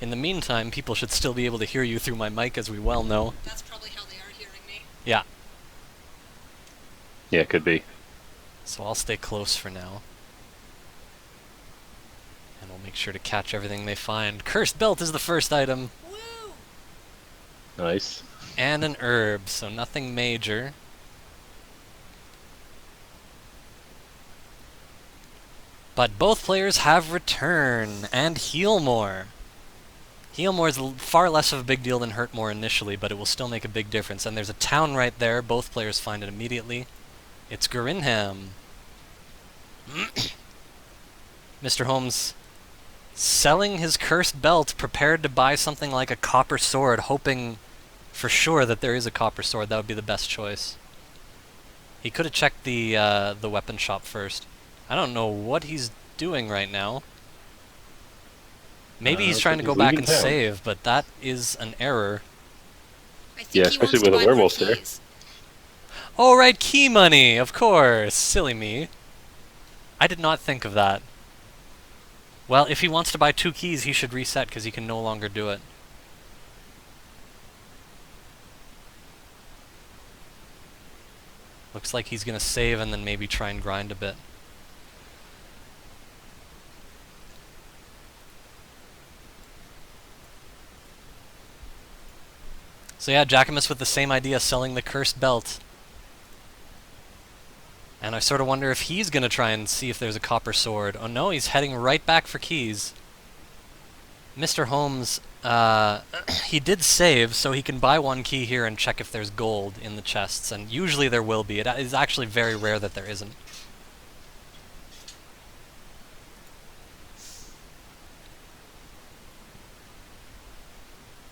In the meantime, people should still be able to hear you through my mic, as we well know. That's probably how they are hearing me. Yeah, Yeah, it could be. so I'll stay close for now. And we'll make sure to catch everything they find. Cursed Belt is the first item. Woo! Nice. And an herb, so nothing major. But both players have return and heal more. Heal more is far less of a big deal than hurt more initially, but it will still make a big difference. And there's a town right there. Both players find it immediately. It's Grinham. Mr. Holmes selling his cursed belt, prepared to buy something like a copper sword, hoping for sure that there is a copper sword. That would be the best choice. He could have checked the weapon shop first. I don't know what he's doing right now. Maybe he's trying to go back and save, but that is an error. I think Yeah, he especially wants to with a buy more werewolf there. keys. Oh, right, key money, of course. Silly me. I did not think of that. Well, if he wants to buy 2 keys, he should reset, because he can no longer do it. Looks like he's going to save and then maybe try and grind a bit. So yeah, Jackimus with the same idea, selling the cursed belt. And I sort of wonder if he's going to try and see if there's a copper sword. Oh no, he's heading right back for keys. Mr. Holmes, he did save, so he can buy 1 key here and check if there's gold in the chests. And usually there will be. It is actually very rare that there isn't.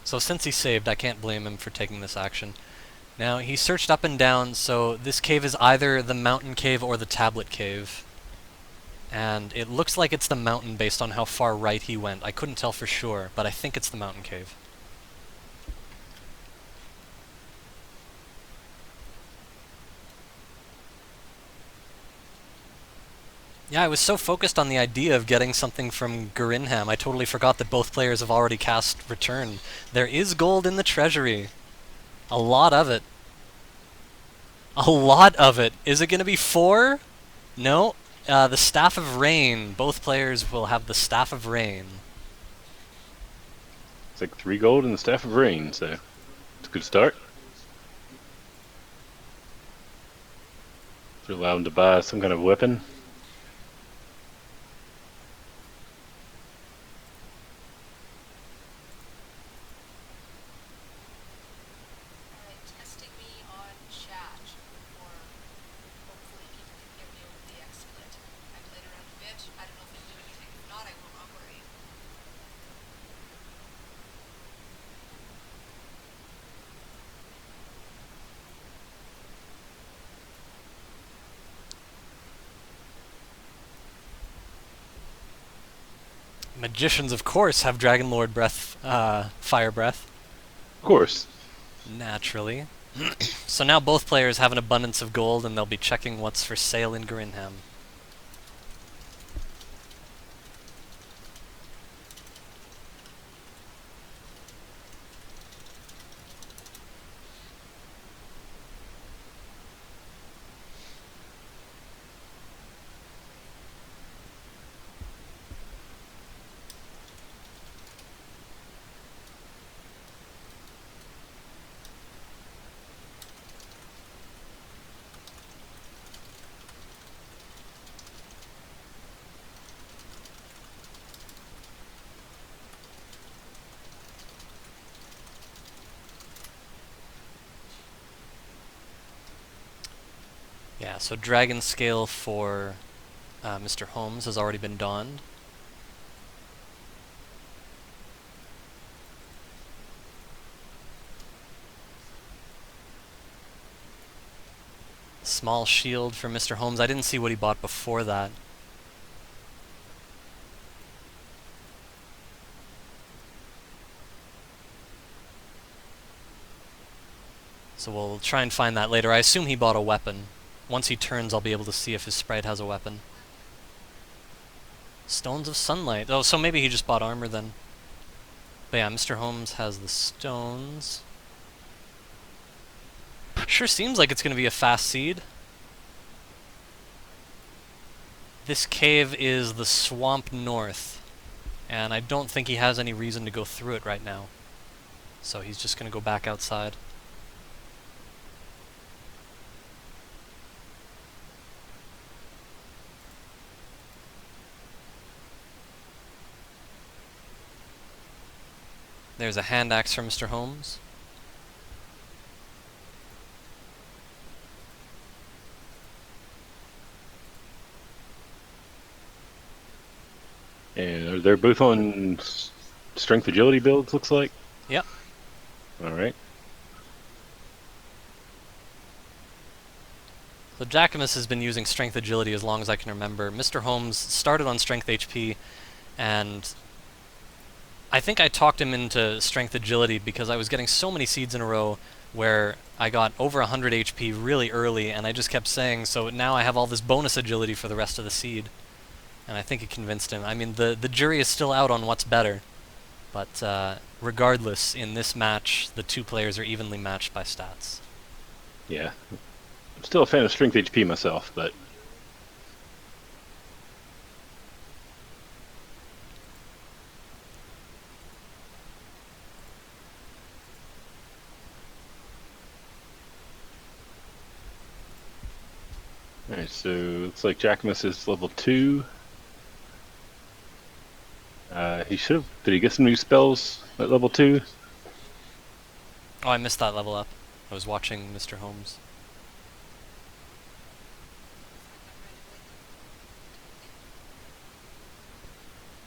So since he saved, I can't blame him for taking this action. Now, he searched up and down, so this cave is either the mountain cave or the tablet cave. And it looks like it's the mountain based on how far right he went. I couldn't tell for sure, but I think it's the mountain cave. Yeah, I was so focused on the idea of getting something from Grinham, I totally forgot that both players have already cast Return. There is gold in the treasury. A lot of it. A lot of it. Is it going to be 4? No. The Staff of Rain. Both players will have the Staff of Rain. It's like 3 gold and the Staff of Rain, so it's a good start. To allow him to buy some kind of weapon. Alright, testing me on chat for hopefully people can hear me over the XSplit. I played around a bit. I don't know if it'll do anything. If not, I will operate. Magicians, of course, have Dragon Lord breath, fire breath. Of course. Naturally. So now both players have an abundance of gold, and they'll be checking what's for sale in Grinham. Yeah, so Dragon Scale for Mr. Holmes has already been donned. Small shield for Mr. Holmes. I didn't see what he bought before that. So we'll try and find that later. I assume he bought a weapon. Once he turns, I'll be able to see if his sprite has a weapon. Stones of Sunlight. Oh, so maybe he just bought armor then. But yeah, Mr. Holmes has the stones. Sure seems like it's going to be a fast seed. This cave is the swamp north, and I don't think he has any reason to go through it right now. So he's just going to go back outside. There's a hand axe for Mr. Holmes. And they're both on strength agility builds, looks like. Yep. All right. So Jackimus has been using strength agility as long as I can remember. Mr. Holmes started on strength HP, and I think I talked him into strength agility because I was getting so many seeds in a row where I got over 100 HP really early, and I just kept saying, so now I have all this bonus agility for the rest of the seed. And I think it convinced him. I mean, the jury is still out on what's better, but regardless, in this match, the two players are evenly matched by stats. Yeah. I'm still a fan of strength HP myself, but alright, so looks like Jackimus is level 2. He should have. Did he get some new spells at level 2? Oh, I missed that level up. I was watching Mr. Holmes.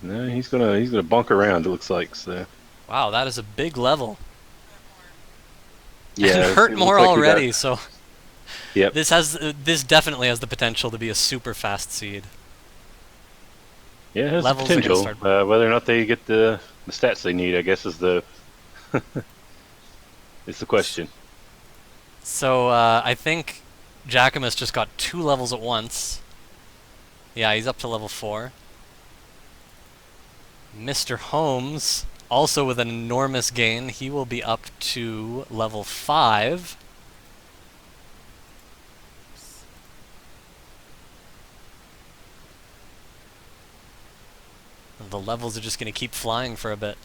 No, he's gonna bonk around. It looks like so. Wow, that is a big level. Yeah, and hurt it more looks like he got- already. So Yep. this definitely has the potential to be a super fast seed. Yeah, it has the Levels are gonna potential. start- Whether or not they get the stats they need, I guess, is the is the question. So I think Jackimus just got 2 levels at once. Yeah, he's up to level 4. Mr. Holmes, also with an enormous gain, he will be up to level 5. And the levels are just going to keep flying for a bit.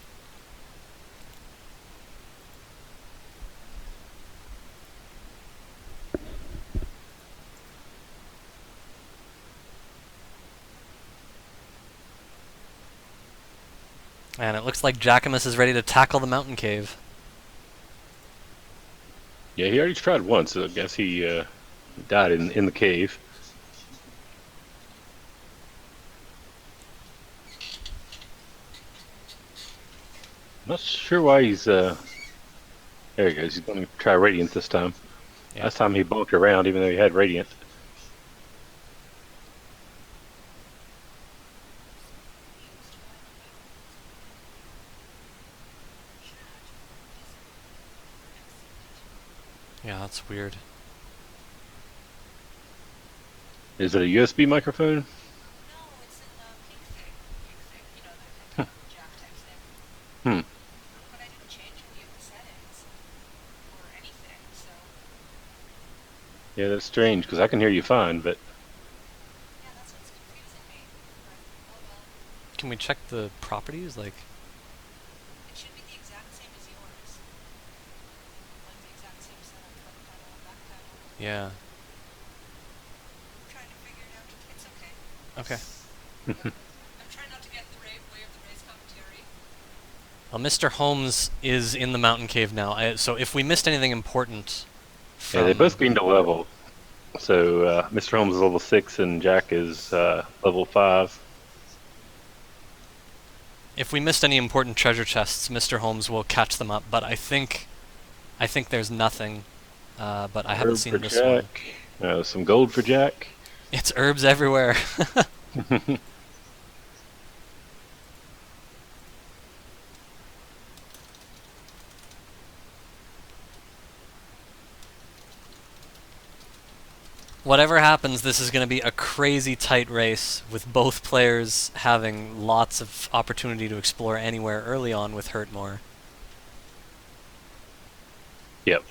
And it looks like Jackimus is ready to tackle the mountain cave. Yeah, he already tried once. So I guess he died in the cave. Not sure why he's there he goes. He's going to try Radiant this time. Yeah. Last time he bonked around, even though he had Radiant. Yeah, that's weird. Is it a USB microphone? No, it's in the pink thing. You know, the jack type thing. Hmm. But I didn't change any of the settings or anything, so Yeah, that's strange because I can hear you fine, but yeah, that's what's confusing me. But, oh well. Can we check the properties? Like, It should be the exact same as yours. Like the exact same setup, front panel, back panel. yeah. I'm trying to figure it out. It's okay. Okay. I'm trying not to get in the way of the race commentary. Well, Mr. Holmes is in the mountain cave now. So if we missed anything important from... yeah, they both gained a level. So Mr. Holmes is level 6 and Jack is level 5. If we missed any important treasure chests, Mr. Holmes will catch them up. But I think there's nothing. But I haven't Herb seen for this one. Jack. Some gold for Jack. It's herbs everywhere. whatever happens, this is going to be a crazy tight race with both players having lots of opportunity to explore anywhere early on with Hurtmore. Yep.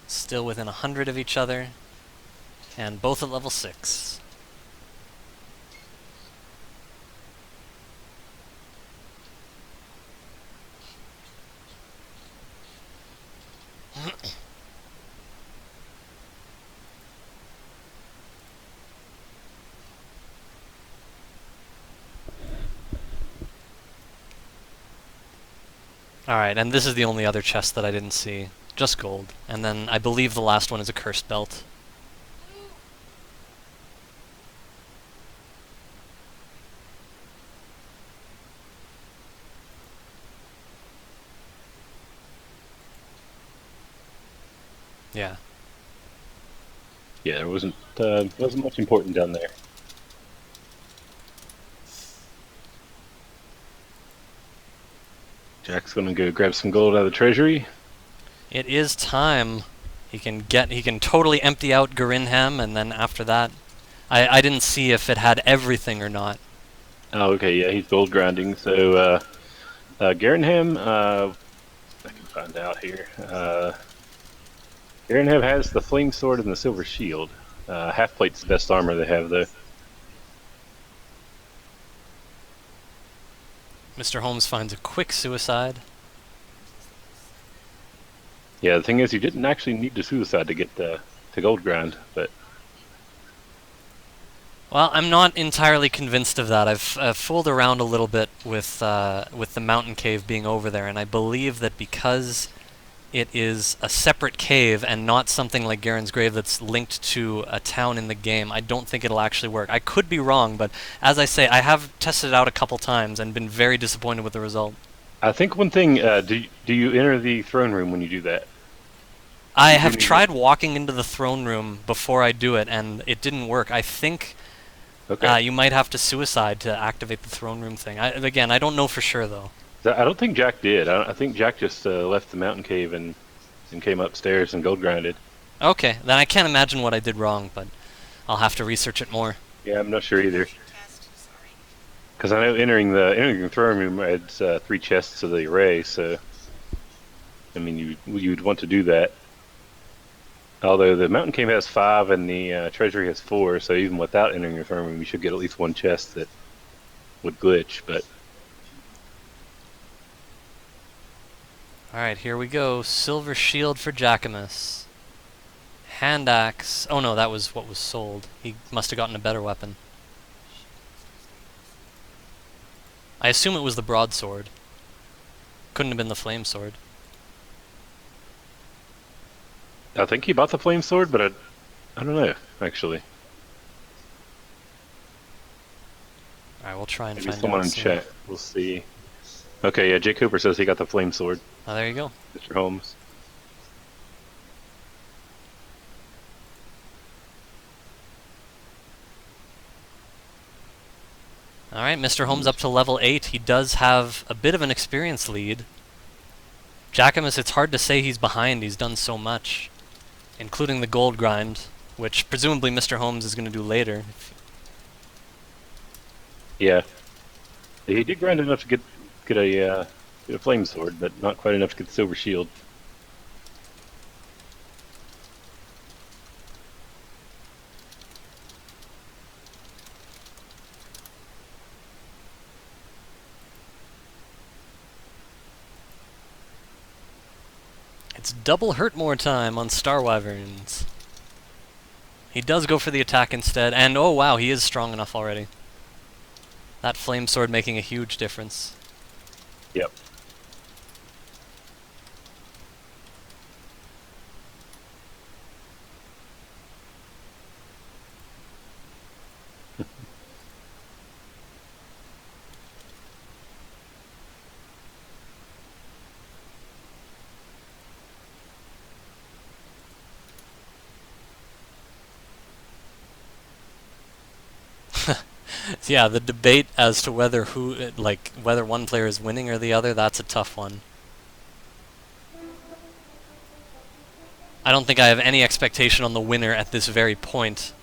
Still within 100 of each other, and both at level 6. Alright, and this is the only other chest that I didn't see. Just gold. And then I believe the last one is a cursed belt. Yeah. Yeah, there wasn't much important down there. Jack's gonna go grab some gold out of the treasury. It is time. He can totally empty out Grinham, and then after that, I didn't see if it had everything or not. Oh, okay, yeah, he's gold grinding. So, Garenham, I can find out here. Garenham has the flame sword and the silver shield. Half plate's the best armor they have, though. Mr. Holmes finds a quick suicide. Yeah, the thing is, you didn't actually need to suicide to get to gold grind, but Well, I'm not entirely convinced of that. I've fooled around a little bit with the mountain cave being over there, and I believe that because it is a separate cave and not something like Garen's Grave that's linked to a town in the game, I don't think it'll actually work. I could be wrong, but as I say, I have tested it out a couple times and been very disappointed with the result. I think one thing, do you enter the throne room when you do that? I have tried walking into the throne room before I do it, and it didn't work. I think Okay. you might have to suicide to activate the throne room thing. Again, I don't know for sure, though. I don't think Jack did. I think Jack just left the mountain cave and came upstairs and gold grinded. Okay, then I can't imagine what I did wrong, but I'll have to research it more. Yeah, I'm not sure either. Test, sorry. Because I know entering the throne room adds 3 chests to the array, so I mean you'd want to do that. Although the mountain cave has 5 and the treasury has 4, so even without entering the throne room, you should get at least 1 chest that would glitch. But Alright, here we go. Silver shield for Jackimus. Hand axe. Oh no, that was what was sold. He must have gotten a better weapon. I assume it was the broadsword. Couldn't have been the flame sword. I think he bought the flame sword, but I don't know actually. Alright, we'll try and Maybe find someone out in soon. chat. We'll see. Okay, yeah, Jake Cooper says he got the flame sword. Oh, there you go. Mr. Holmes. Alright, Mr. Holmes up to level 8. He does have a bit of an experience lead. Jackimus, it's hard to say he's behind. He's done so much, including the gold grind, which presumably Mr. Holmes is going to do later. Yeah, he did grind enough to get a flame sword, but not quite enough to get the silver shield. It's double Hurtmore time on Star Wyverns. He does go for the attack instead, and oh wow, he is strong enough already. That flame sword making a huge difference. Yep. Yeah, the debate as to whether whether one player is winning or the other, that's a tough one. I don't think I have any expectation on the winner at this very point.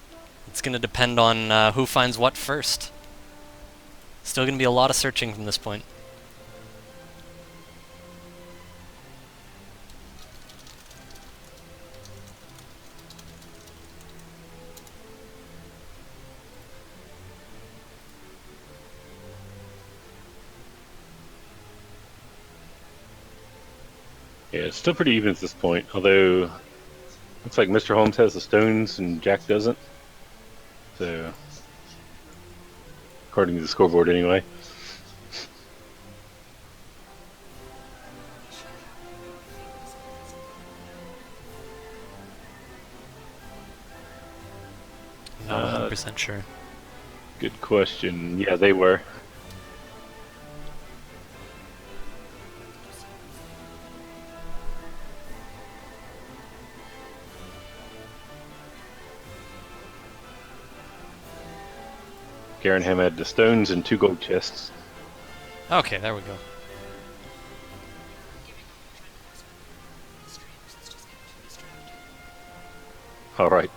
It's going to depend on who finds what first. Still going to be a lot of searching from this point. Yeah, it's still pretty even at this point, although looks like Mr. Holmes has the stones and Jack doesn't. So, according to the scoreboard anyway. Not 100% sure. Good question. Yeah, they were. Garenham had the stones and 2 gold chests. Okay, there we go. All right.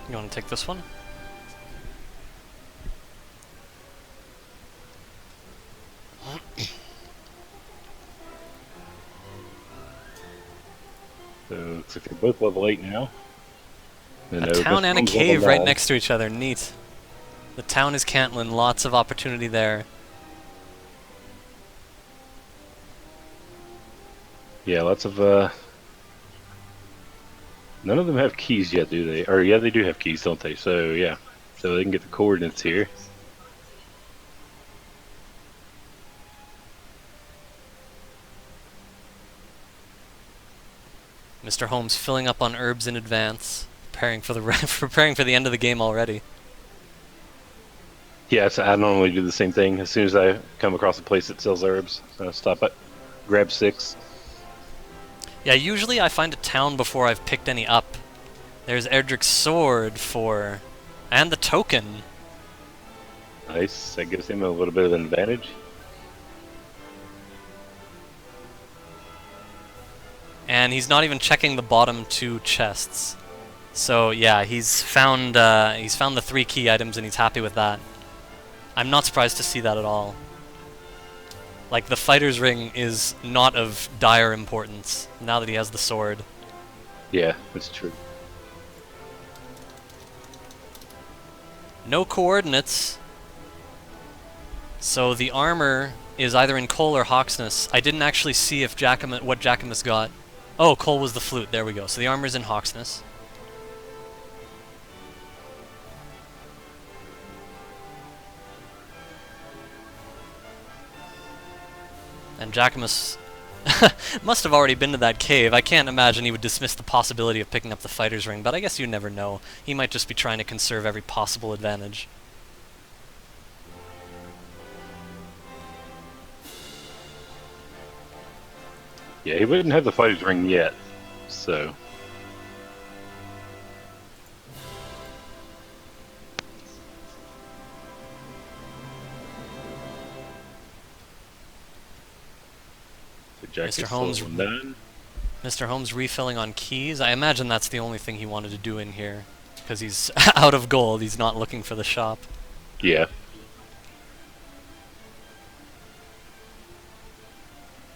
You want to take this one? So looks like they're both level 8 now. And A town and a cave right next to each other. Neat. The town is Cantlin. Lots of opportunity there. Yeah, lots of none of them have keys yet, do they? Or yeah, they do have keys, don't they? So yeah, so they can get the coordinates here. Mr. Holmes filling up on herbs in advance, preparing for the preparing for the end of the game already. Yeah, so I normally do the same thing. As soon as I come across a place that sells herbs, I stop at, grab 6. Yeah, usually I find a town before I've picked any up. There's Erdrick's sword for... and the token. Nice. That gives him a little bit of an advantage. And he's not even checking the bottom 2 chests. So yeah, he's found the 3 key items and he's happy with that. I'm not surprised to see that at all. Like, the fighter's ring is not of dire importance now that he has the sword. Yeah, that's true. No coordinates. So the armor is either in Cole or Hawksness. I didn't actually see if what Jackimus got. Oh, Cole was the flute. There we go. So the armor's in Hawksness. And Jackimus must have already been to that cave. I can't imagine he would dismiss the possibility of picking up the fighter's ring, but I guess you never know. He might just be trying to conserve every possible advantage. Yeah, he wouldn't have the fighter's ring yet, so... Mr. Holmes, Mr. Holmes refilling on keys. I imagine that's the only thing he wanted to do in here, because he's out of gold. He's not looking for the shop. Yeah.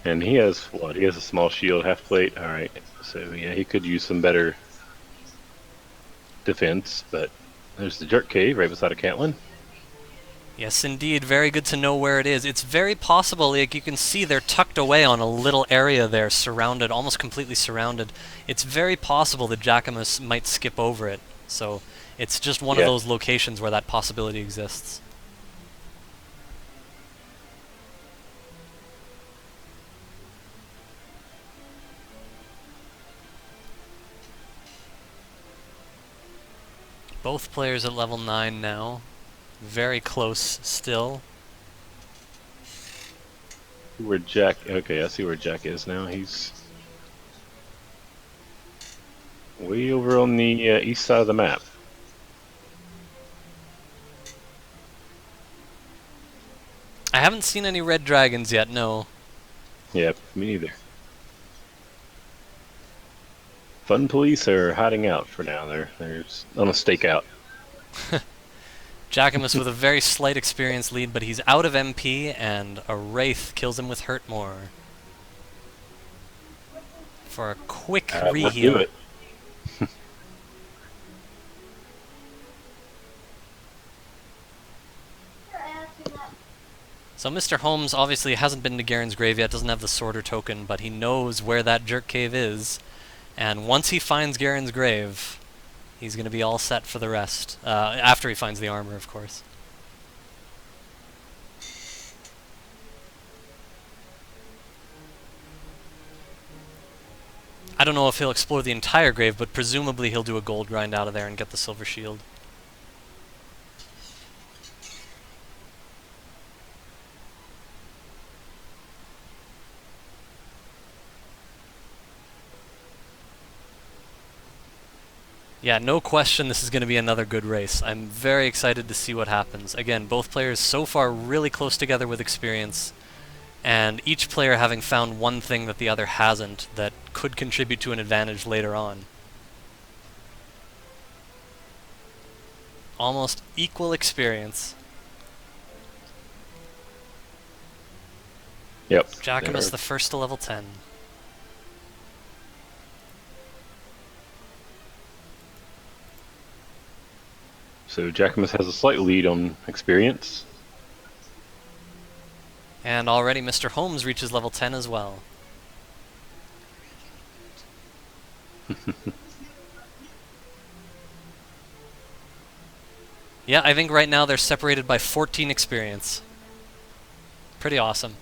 And he has what? He has a small shield, half plate. All right. So yeah, he could use some better defense. But there's the Jerk Cave right beside a Catlin. Yes, indeed. Very good to know where it is. It's very possible, like you can see, they're tucked away on a little area there, surrounded, almost completely surrounded. It's very possible that Jackimus might skip over it. So it's just one of those locations where that possibility exists. Both players at level 9 now. Very close still. Where Jack? Okay, I see where Jack is now. He's way over on the east side of the map. I haven't seen any red dragons yet, no. Yep, me neither. Fun police are hiding out for now. They're on a stakeout. Jackimus with a very slight experience lead, but he's out of MP, and a Wraith kills him with Hurt More. For a quick Let's do reheal. it. So Mr. Holmes obviously hasn't been to Garen's grave yet, doesn't have the sorter token, but he knows where that jerk cave is. And once he finds Garen's grave, he's going to be all set for the rest. After he finds the armor, of course. I don't know if he'll explore the entire grave, but presumably he'll do a gold grind out of there and get the silver shield. Yeah, no question this is going to be another good race. I'm very excited to see what happens. Again, both players so far really close together with experience, and each player having found one thing that the other hasn't that could contribute to an advantage later on. Almost equal experience. Yep. Jackimus the first to level 10. So Jackimus has a slight lead on experience. And already Mr. Holmes reaches level 10 as well. Yeah, I think right now they're separated by 14 experience. Pretty awesome.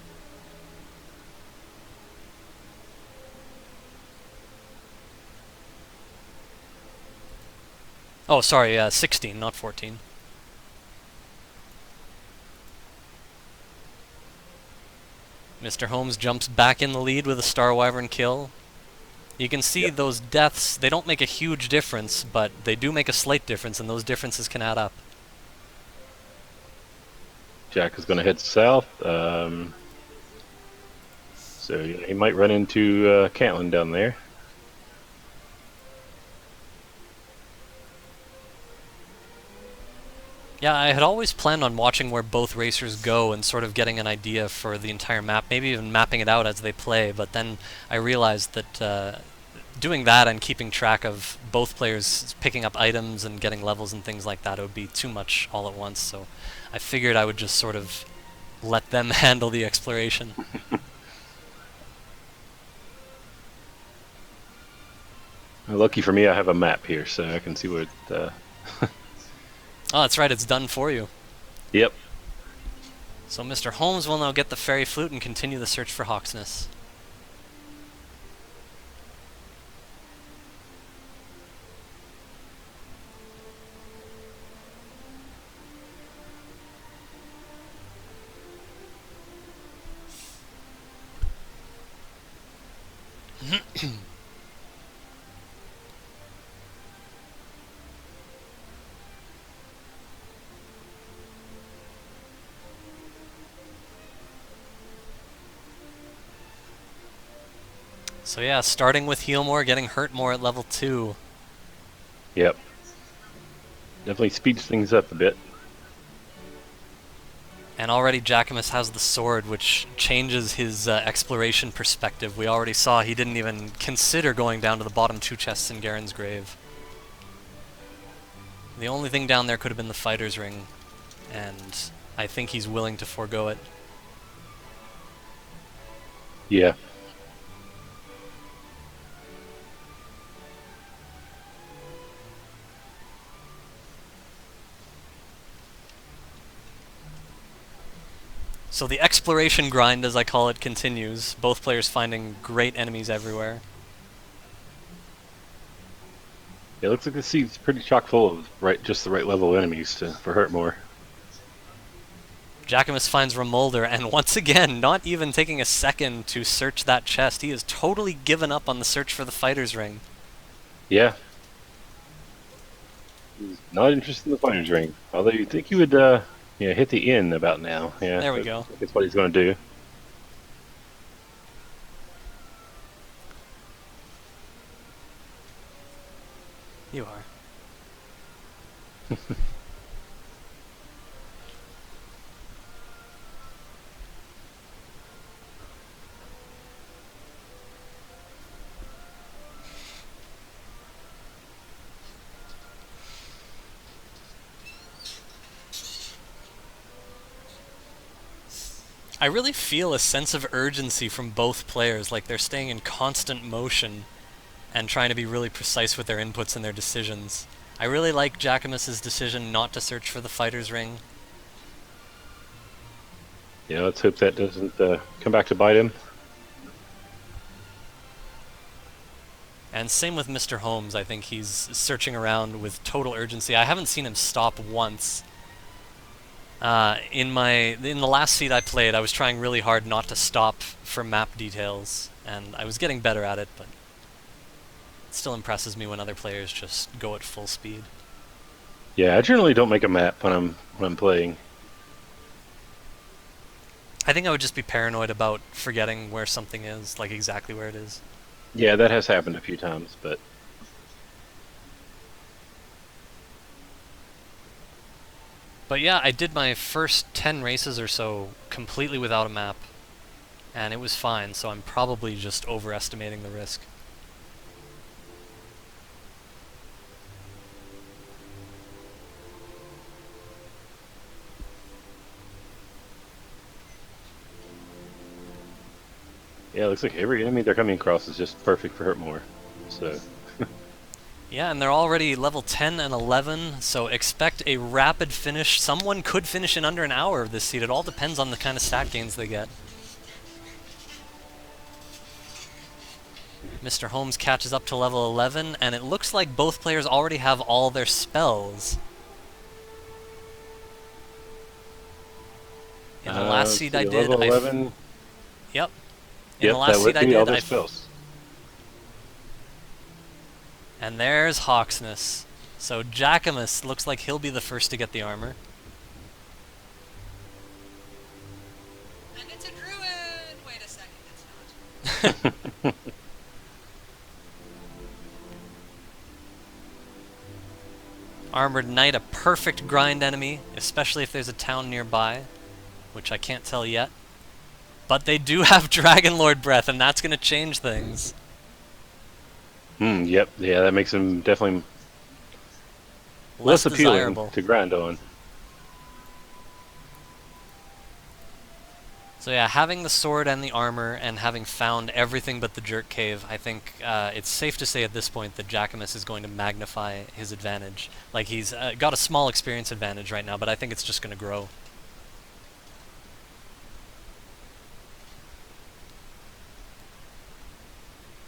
Oh, sorry, 16, not 14. Mr. Holmes jumps back in the lead with a Star Wyvern kill. You can see those deaths, they don't make a huge difference, but they do make a slight difference, and those differences can add up. Jack is going to head south. So he might run into Caitlin down there. Yeah, I had always planned on watching where both racers go and sort of getting an idea for the entire map, maybe even mapping it out as they play, but then I realized that doing that and keeping track of both players picking up items and getting levels and things like that, it would be too much all at once, so I figured I would just sort of let them handle the exploration. Lucky for me, I have a map here, so I can see what... Oh, that's right, it's done for you. Yep. So Mr. Holmes will now get the fairy flute and continue the search for Hawksness. So yeah, starting with heal more, getting hurt more at level 2. Yep. Definitely speeds things up a bit. And already Jackimus has the sword, which changes his exploration perspective. We already saw he didn't even consider going down to the bottom 2 chests in Garen's grave. The only thing down there could have been the fighter's ring, and I think he's willing to forego it. Yeah. So the exploration grind, as I call it, continues. Both players finding great enemies everywhere. It looks like the seat's pretty chock full of just the right level of enemies for hurt more. Jackimus finds Remolder, and once again, not even taking a second to search that chest. He has totally given up on the search for the fighter's ring. Yeah. He's not interested in the fighter's ring. Although you'd think he would Yeah, hit the N about now. Yeah, There we go. that's what he's going to do. You are. I really feel a sense of urgency from both players, like they're staying in constant motion and trying to be really precise with their inputs and their decisions. I really like Jackimus's decision not to search for the fighter's ring. Yeah, let's hope that doesn't come back to bite him. And same with Mr. Holmes. I think he's searching around with total urgency. I haven't seen him stop once. In the last seed I played, I was trying really hard not to stop for map details, and I was getting better at it, but it still impresses me when other players just go at full speed. Yeah, I generally don't make a map when I'm playing. I think I would just be paranoid about forgetting where something is, like exactly where it is. Yeah, that has happened a few times, but But yeah, I did my first 10 races or so completely without a map, and it was fine, so I'm probably just overestimating the risk. yeah, it looks like every enemy they're coming across is just perfect for Hurtmore. So Yeah, and they're already level 10 and 11, so expect a rapid finish. Someone could finish in under an hour of this seed. It all depends on the kind of stat gains they get. Mr. Holmes catches up to level 11, and it looks like both players already have all their spells. In the last seed I did, level 11. Yep. In Yep, the that last would seed I be all did, their spells. And there's Hawksness. So Jackimus looks like he'll be the first to get the armor. And it's a druid! Wait a second, it's not. Armored Knight, a perfect grind enemy, especially if there's a town nearby, which I can't tell yet. But they do have Dragon Lord Breath, and that's going to change things. Yep, yeah, that makes him definitely less appealing desirable to grind on. So yeah, having the sword and the armor and having found everything but the Jerk Cave, I think it's safe to say at this point that Jackimus is going to magnify his advantage. Like, he's got a small experience advantage right now, but I think it's just going to grow.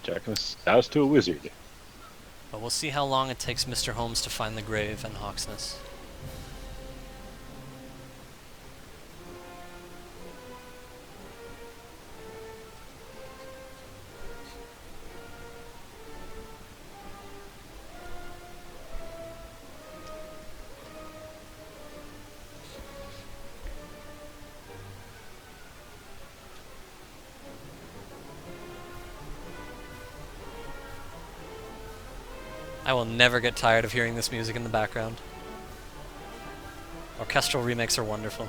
Jackimus bows to a wizard. But we'll see how long it takes Mr. Holmes to find the grave and Hawksness. I will never get tired of hearing this music in the background. Orchestral remakes are wonderful.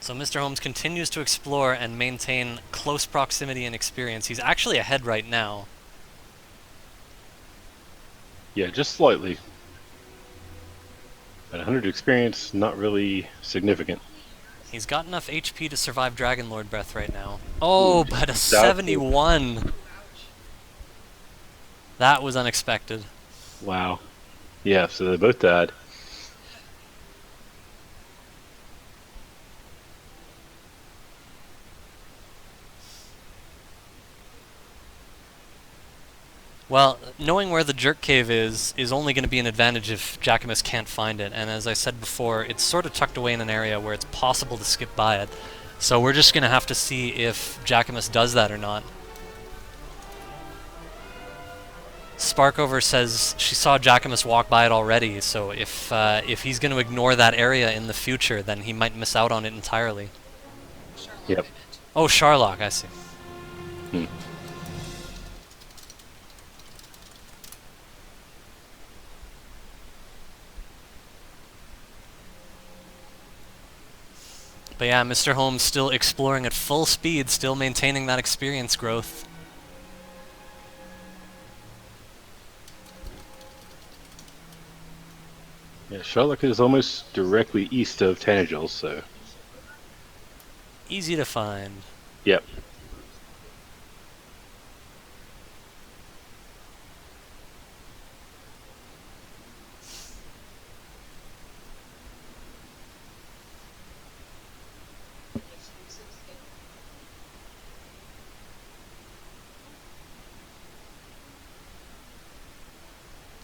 So Mr. Holmes continues to explore and maintain close proximity and experience. He's actually ahead right now. Yeah, just slightly. At 100 experience, not really significant. He's got enough HP to survive Dragon Lord Breath right now. Oh, but a 71! That was unexpected. Wow. Yeah, so they both died. Well, knowing where the jerk cave is only going to be an advantage if Jackimus can't find it, and as I said before, it's sort of tucked away in an area where it's possible to skip by it. So we're just going to have to see if Jackimus does that or not. Sparkover says she saw Jackimus walk by it already, so if he's going to ignore that area in the future, then he might miss out on it entirely. Sherlock, Yep. I meant. Oh, Sharlock, I see. Hmm. But yeah, Mr. Holmes still exploring at full speed, still maintaining that experience growth. Yeah, Sherlock is almost directly east of Tanagel, so Easy to find. yep.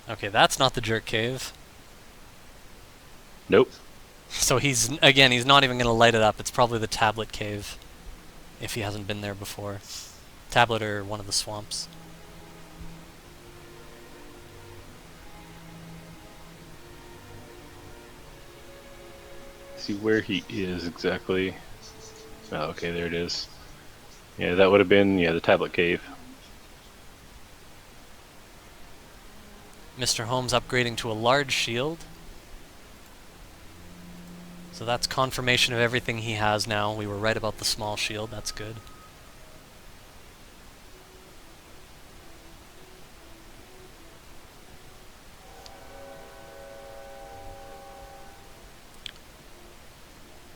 Okay, that's not the jerk cave. Nope. So he's not even going to light it up. It's probably the tablet cave, if he hasn't been there before. Tablet or one of the swamps. See where he is exactly. Oh, okay, there it is. Yeah, that would have been the tablet cave. Mr. Holmes upgrading to a large shield. So that's confirmation of everything he has now. We were right about the small shield. That's good.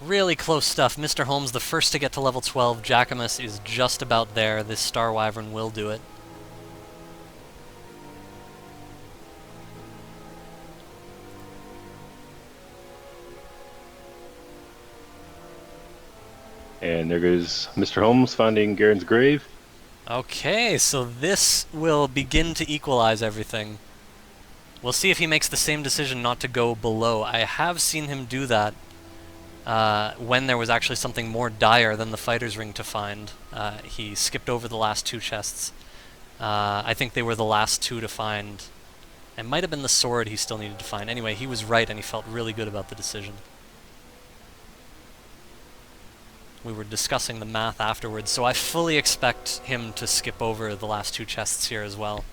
Really close stuff. Mr. Holmes the first to get to level 12. Jackimus is just about there. This Star Wyvern will do it. And there goes Mr. Holmes finding Garen's grave. Okay, so this will begin to equalize everything. We'll see if he makes the same decision not to go below. I have seen him do that when there was actually something more dire than the fighter's ring to find. He skipped over the last two chests. I think they were the last two to find. It might have been the sword he still needed to find. Anyway, he was right and he felt really good about the decision. We were discussing the math afterwards, so I fully expect him to skip over the last two chests here as well.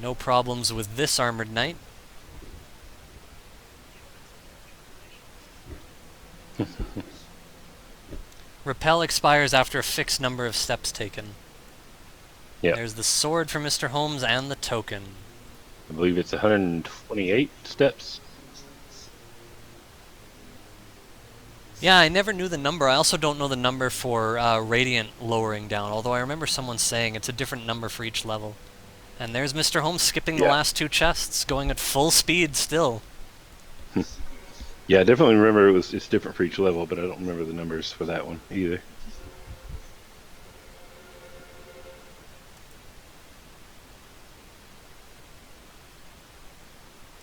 No problems with this armored knight. Repel expires after a fixed number of steps taken. Yep. There's the sword for Mr. Holmes and the token. I believe it's 128 steps. Yeah, I never knew the number. I also don't know the number for Radiant lowering down, although I remember someone saying it's a different number for each level. And there's Mr. Holmes skipping the last two chests, going at full speed still. Yeah, I definitely remember it's different for each level, but I don't remember the numbers for that one either.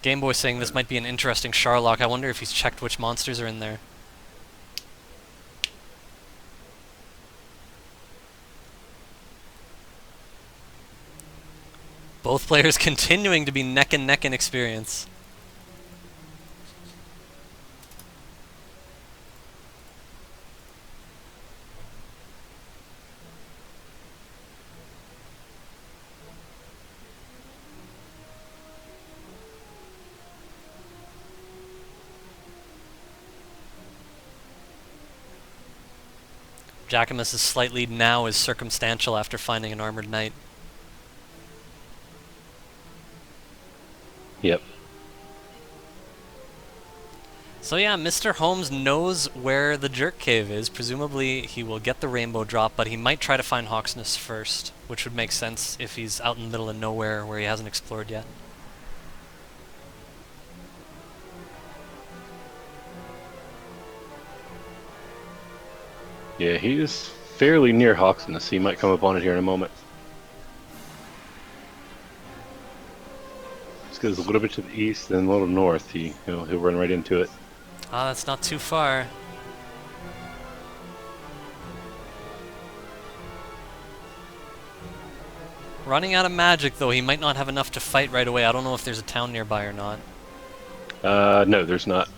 Gameboy saying this might be an interesting Sharlock. I wonder if he's checked which monsters are in there. Both players continuing to be neck and neck in experience. Jackimus' slight lead now is circumstantial after finding an armored knight. Yep. So yeah, Mr. Holmes knows where the jerk cave is. Presumably he will get the rainbow drop, but he might try to find Hawksness first, which would make sense if he's out in the middle of nowhere where he hasn't explored yet. Yeah, he is fairly near Hawksness. He might come up on it here in a moment. Just goes a little bit to the east, then a little north. He'll run right into it. Ah, that's not too far. Running out of magic, though, he might not have enough to fight right away. I don't know if there's a town nearby or not. No, there's not.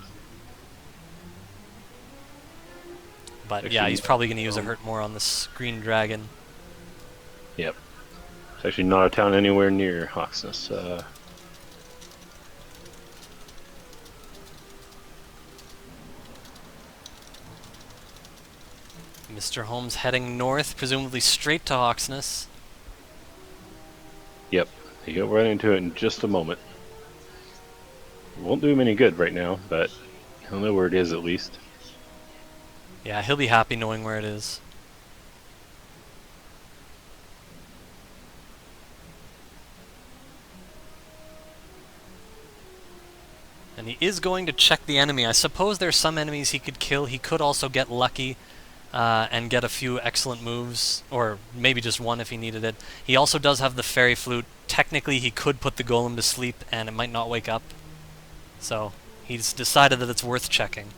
But Actually, yeah, he's probably going to use a hurt more on this green dragon. Yep. It's actually not a town anywhere near Hawksness. Mr. Holmes heading north, presumably straight to Hawksness. Yep. He'll run into it in just a moment. Won't do him any good right now, but he'll know where it is at least. Yeah, he'll be happy knowing where it is. And he is going to check the enemy. I suppose there's some enemies he could kill. He could also get lucky and get a few excellent moves, or maybe just one if he needed it. He also does have the fairy flute. Technically, he could put the golem to sleep and it might not wake up. So he's decided that it's worth checking.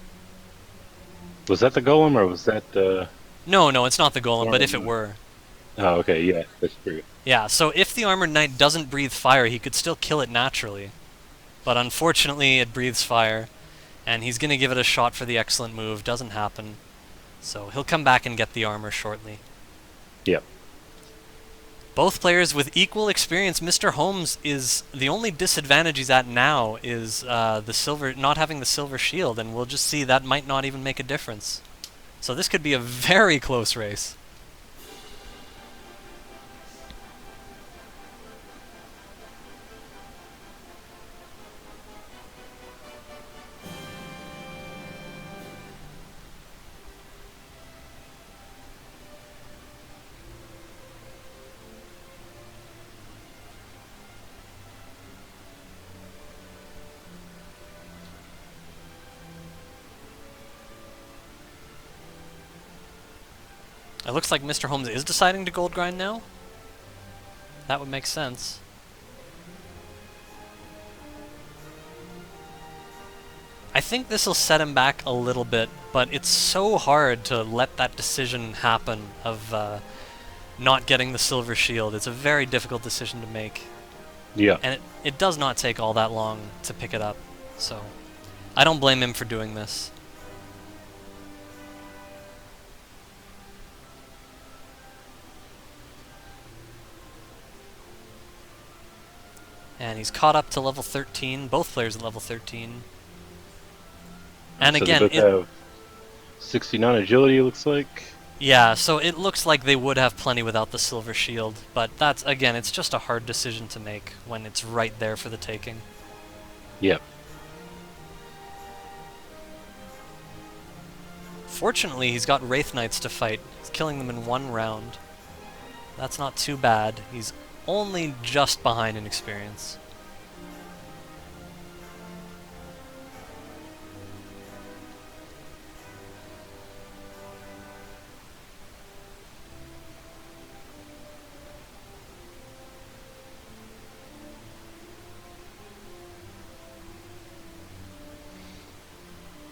Was that the golem, or was that No, it's not the golem, but if it were. Oh, okay, yeah, that's true. Yeah, so if the Armored Knight doesn't breathe fire, he could still kill it naturally. But unfortunately, it breathes fire, and he's going to give it a shot for the excellent move. Doesn't happen. So he'll come back and get the armor shortly. Yep. Both players with equal experience. Mr. Holmes is the only disadvantage he's at now is not having the silver shield, and we'll just see that might not even make a difference. So this could be a very close race. It looks like Mr. Holmes is deciding to gold grind now. That would make sense. I think this will set him back a little bit, but it's so hard to let that decision happen of not getting the silver shield. It's a very difficult decision to make. Yeah. And it does not take all that long to pick it up. So I don't blame him for doing this. And he's caught up to level 13. Both players at level 13. And so again, they both have 69 agility, it looks like. yeah, so it looks like they would have plenty without the silver shield, but that's, again, it's just a hard decision to make when it's right there for the taking. Yep. Fortunately, he's got Wraith Knights to fight. He's killing them in one round. That's not too bad. He's only just behind in experience.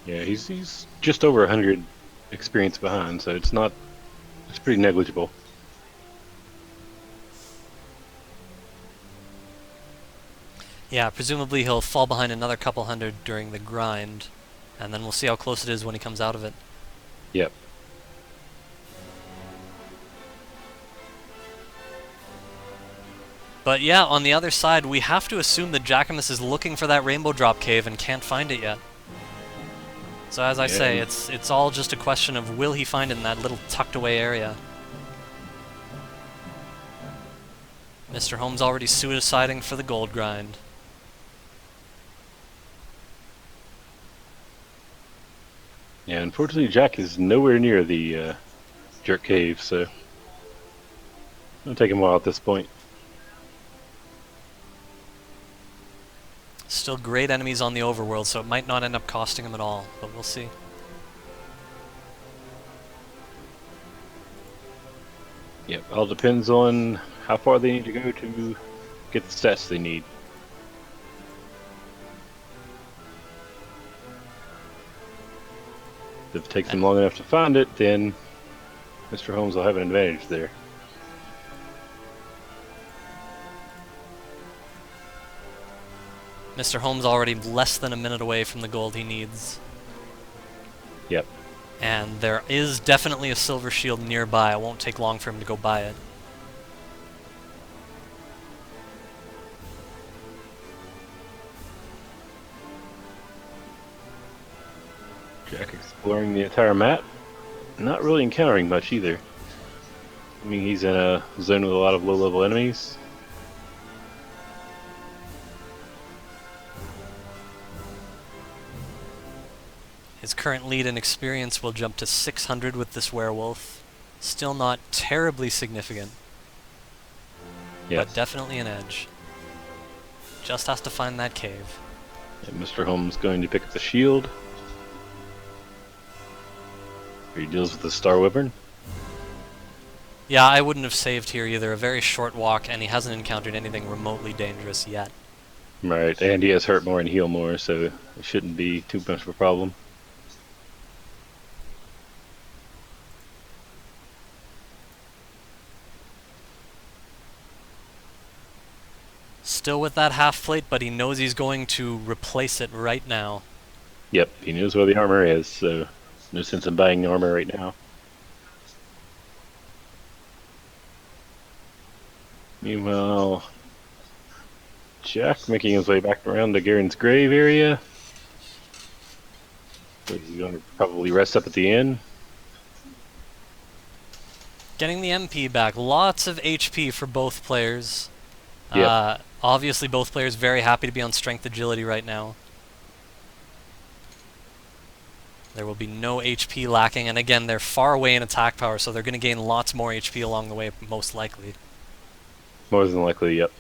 Yeah, he's just over 100 experience behind, so it's pretty negligible. Yeah, presumably he'll fall behind another couple hundred during the grind, and then we'll see how close it is when he comes out of it. Yep. But yeah, on the other side, we have to assume that Jackimus is looking for that rainbow drop cave and can't find it yet. So as I say, it's all just a question of will he find it in that little tucked away area. Mr. Holmes already suiciding for the gold grind. Yeah, unfortunately Jack is nowhere near the jerk cave, so it'll take him a while at this point. Still great enemies on the overworld, so it might not end up costing him at all, but we'll see. Yep, all depends on how far they need to go to get the stats they need. If it takes them long enough to find it, then Mr. Holmes will have an advantage there. Mr. Holmes already less than a minute away from the gold he needs. Yep. And there is definitely a silver shield nearby. It won't take long for him to go buy it. Jack exploring the entire map, not really encountering much either. I mean, he's in a zone with a lot of low-level enemies. His current lead in experience will jump to 600 with this werewolf. Still not terribly significant, Yep. but definitely an edge. Just has to find that cave. And Mr. Holmes going to pick up the shield. He deals with the Star Wyvern. Yeah, I wouldn't have saved here either. A very short walk, and he hasn't encountered anything remotely dangerous yet. Right, and he has hurt more and heal more, so it shouldn't be too much of a problem. Still with that half plate, but he knows he's going to replace it right now. Yep, he knows where the armor is, so no sense in buying armor right now. Meanwhile, Jack making his way back around to Garen's grave area. So he's going to probably rest up at the inn. Getting the MP back. Lots of HP for both players. Yep. Obviously, both players very happy to be on strength agility right now. There will be no HP lacking, and again, they're far away in attack power, so they're going to gain lots more HP along the way, most likely. More than likely, yep.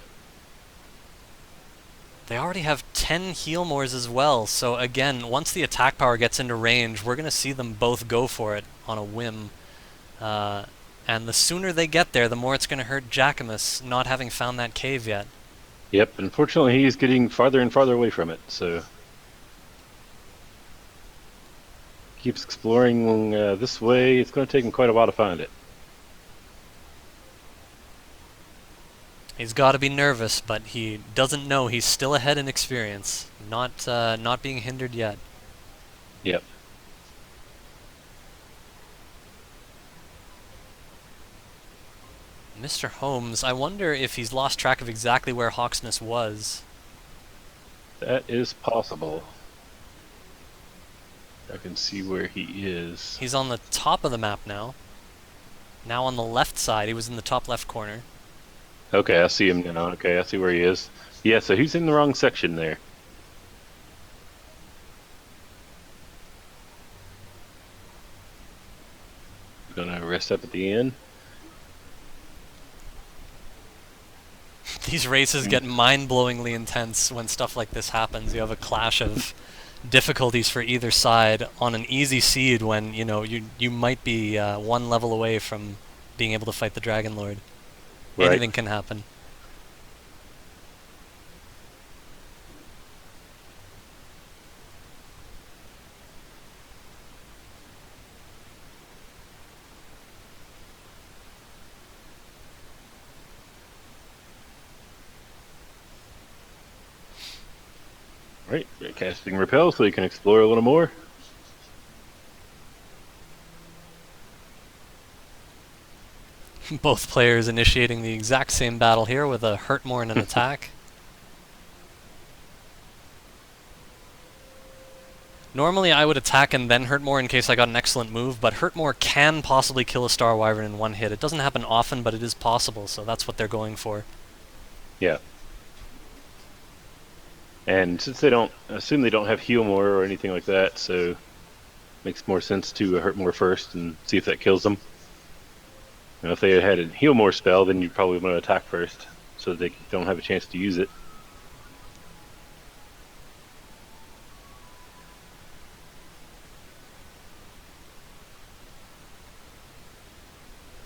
They already have 10 heal mores as well, so again, once the attack power gets into range, we're going to see them both go for it on a whim. And the sooner they get there, the more it's going to hurt Jackimus not having found that cave yet. Yep, unfortunately he's getting farther and farther away from it, so... Keeps exploring this way. It's going to take him quite a while to find it. He's got to be nervous, but he doesn't know he's still ahead in experience. Not being hindered yet. Yep. Mr. Holmes, I wonder if he's lost track of exactly where Hawksness was. That is possible. I can see where he is. He's on the top of the map now. Now on the left side. He was in the top left corner. Okay, I see him now. Okay, I see where he is. Yeah, so he's in the wrong section there. Gonna rest up at the inn. These races get mind-blowingly intense when stuff like this happens. You have a clash of difficulties for either side on an easy seed when, you know, you might be one level away from being able to fight the Dragon Lord. Right. Anything can happen. Right, casting repel so you can explore a little more. Both players initiating the exact same battle here with a hurt more and an attack. Normally I would attack and then hurt more in case I got an excellent move, but hurt more can possibly kill a Star Wyvern in one hit. It doesn't happen often, but it is possible, so that's what they're going for. Yeah. And since they don't, assume they don't have heal more or anything like that, so makes more sense to hurt more first and see if that kills them. And if they had a heal more spell, then you'd probably want to attack first, so that they don't have a chance to use it.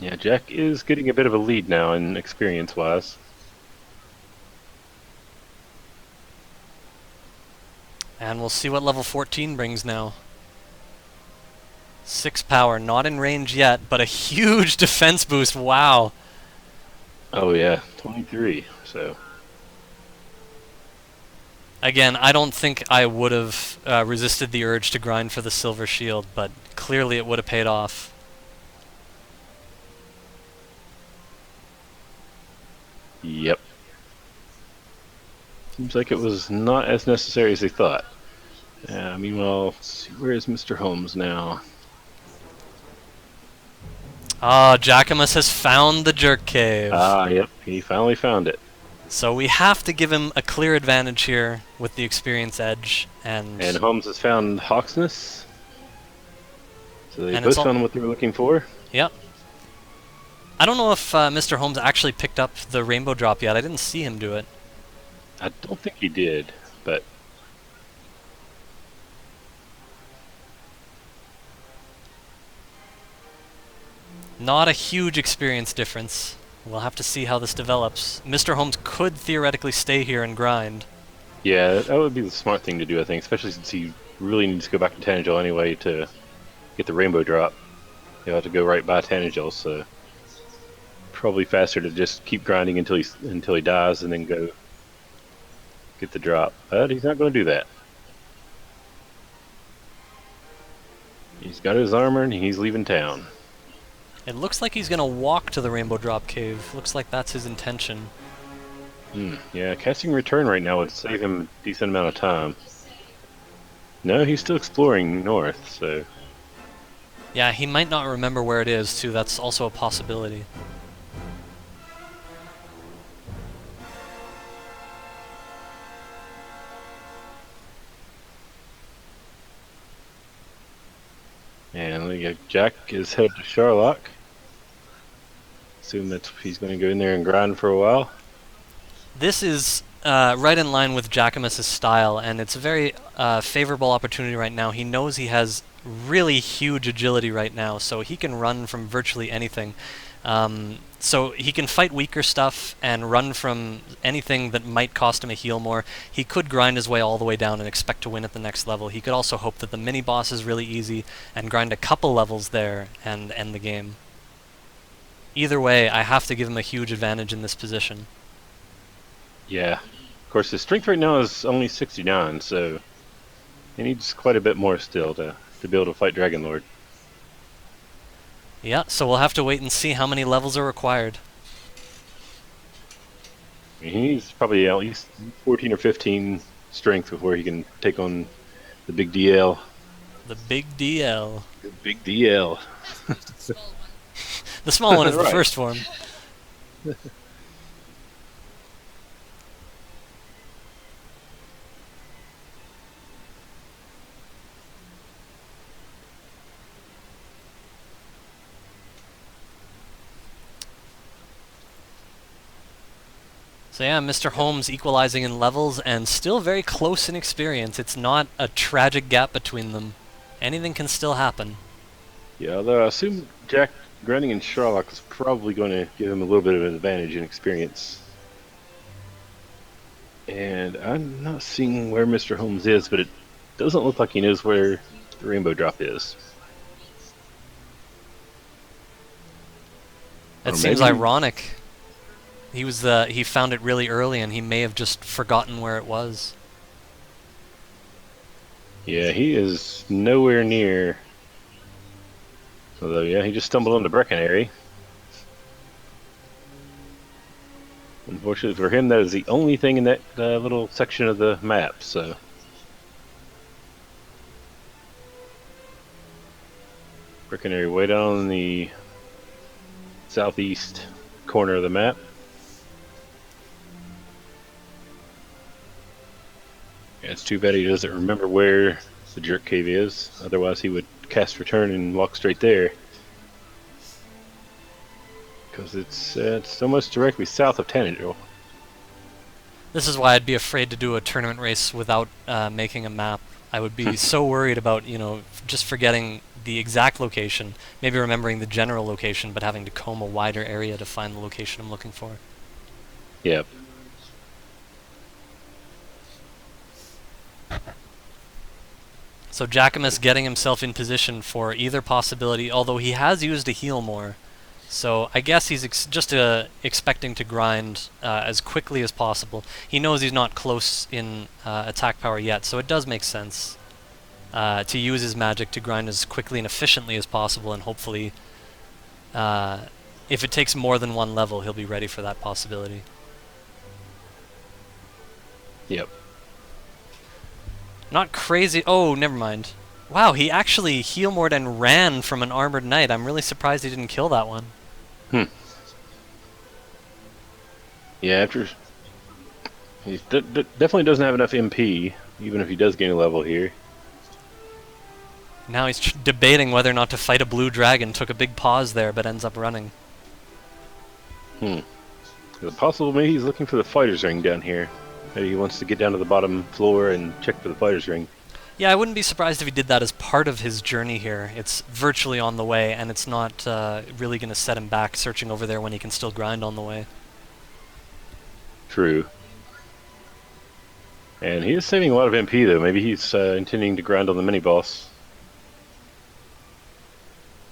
Yeah, Jack is getting a bit of a lead now in experience-wise. And we'll see what level 14 brings now. 6 power, not in range yet, but a huge defense boost. Wow. Oh yeah, 23. So Again, I don't think I would have resisted the urge to grind for the silver shield, but clearly it would have paid off. yep. Seems like it was not as necessary as they thought. Meanwhile, let's see, where is Misterhomes now? Ah, Jackimus has found the jerk cave. Ah, yep, he finally found it. So we have to give him a clear advantage here with the experience edge, and Holmes has found Hawksness. So they And both it's all- found what they were looking for. yep. I don't know if Mr. Holmes actually picked up the rainbow drop yet. I didn't see him do it. I don't think he did, but Not a huge experience difference. We'll have to see how this develops. Mr. Holmes could theoretically stay here and grind. yeah, that would be the smart thing to do, I think, especially since he really needs to go back to Tangel anyway to get the rainbow drop. He'll have to go right by Tangel, so probably faster to just keep grinding until he dies and then go get the drop. But he's not going to do that. He's got his armor and he's leaving town. It looks like he's gonna walk to the rainbow drop cave. Looks like that's his intention. Yeah, casting return right now would save him a decent amount of time. No, he's still exploring north, so Yeah, he might not remember where it is, too. That's also a possibility. and we got Jack is headed to Sharlock. Assume that he's going to go in there and grind for a while. This is right in line with Jackimus' style, and it's a very favorable opportunity right now. He knows he has really huge agility right now, so he can run from virtually anything. So he can fight weaker stuff and run from anything that might cost him a heal more. He could grind his way all the way down and expect to win at the next level. He could also hope that the mini-boss is really easy and grind a couple levels there and end the game. Either way, I have to give him a huge advantage in this position. Yeah. Of course, his strength right now is only 69, so he needs quite a bit more still to be able to fight Dragon Lord. Yeah, so we'll have to wait and see how many levels are required. I mean, he needs probably at least 14 or 15 strength before he can take on the big DL. The big DL. The big DL. Small one. The small one is the Right. first form. So yeah, Mr. Holmes equalizing in levels and still very close in experience. It's not a tragic gap between them. Anything can still happen. Yeah, although I assume Jack grinding in Sherlock is probably going to give him a little bit of an advantage in experience. And I'm not seeing where Mr. Holmes is, but it doesn't look like he knows where the rainbow drop is. That Or seems maybe- ironic. He found it really early and he may have just forgotten where it was. Yeah, he is nowhere near. Although, yeah, he just stumbled onto Breckenary. Unfortunately for him, that is the only thing in that little section of the map, so. Breckenary way down in the southeast corner of the map. Yeah, it's too bad he doesn't remember where the jerk cave is. Otherwise, he would cast return and walk straight there. Because it's almost directly south of Tanagel. This is why I'd be afraid to do a tournament race without making a map. I would be so worried about, you know, just forgetting the exact location, maybe remembering the general location, but having to comb a wider area to find the location I'm looking for. Yep. So Jackimus getting himself in position for either possibility, although he has used a heal more. So I guess he's just expecting to grind as quickly as possible. He knows he's not close in attack power yet, so it does make sense to use his magic to grind as quickly and efficiently as possible, and hopefully, if it takes more than one level, he'll be ready for that possibility. Yep. Not crazy. Oh, never mind. Wow, he actually heal mored and ran from an armored knight. I'm really surprised he didn't kill that one. Yeah, after he definitely doesn't have enough MP, even if he does gain a level here. Now he's debating whether or not to fight a blue dragon. Took a big pause there, but ends up running. Is it possible maybe he's looking for the fighter's ring down here? Maybe he wants to get down to the bottom floor and check for the fighter's ring. Yeah, I wouldn't be surprised if he did that as part of his journey here. It's virtually on the way, and it's not really going to set him back searching over there when he can still grind on the way. True. And he is saving a lot of MP, though. Maybe he's intending to grind on the mini-boss.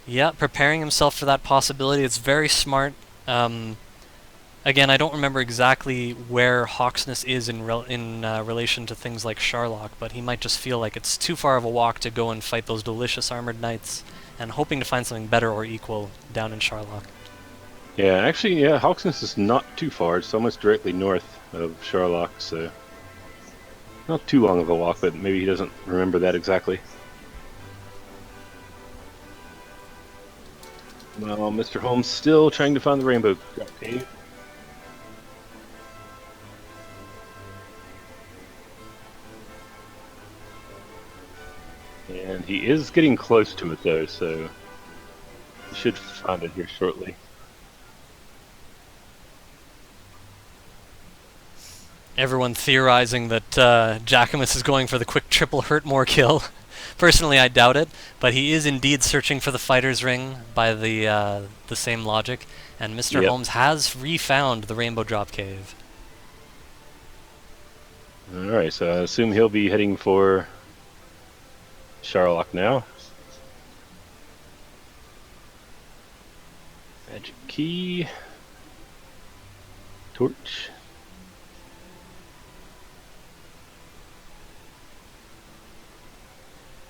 Yeah, preparing himself for that possibility. It's very smart. Again, I don't remember exactly where Hawksness is in relation to things like Sharlock, but he might just feel like it's too far of a walk to go and fight those delicious armored knights, and hoping to find something better or equal down in Sharlock. Yeah, actually, yeah, Hawksness is not too far. It's almost directly north of Sharlock, so not too long of a walk, but maybe he doesn't remember that exactly. Well, Mr. Holmes still trying to find the rainbow cave. And he is getting close to it, though, so he should find it here shortly. Everyone theorizing that Jackimus is going for the quick triple Hurtmore kill. Personally, I doubt it, but he is indeed searching for the fighter's ring by the same logic, and Mr. Holmes has refound the Rainbow Drop Cave. Alright, so I assume he'll be heading for Sharlock now. Magic key. Torch.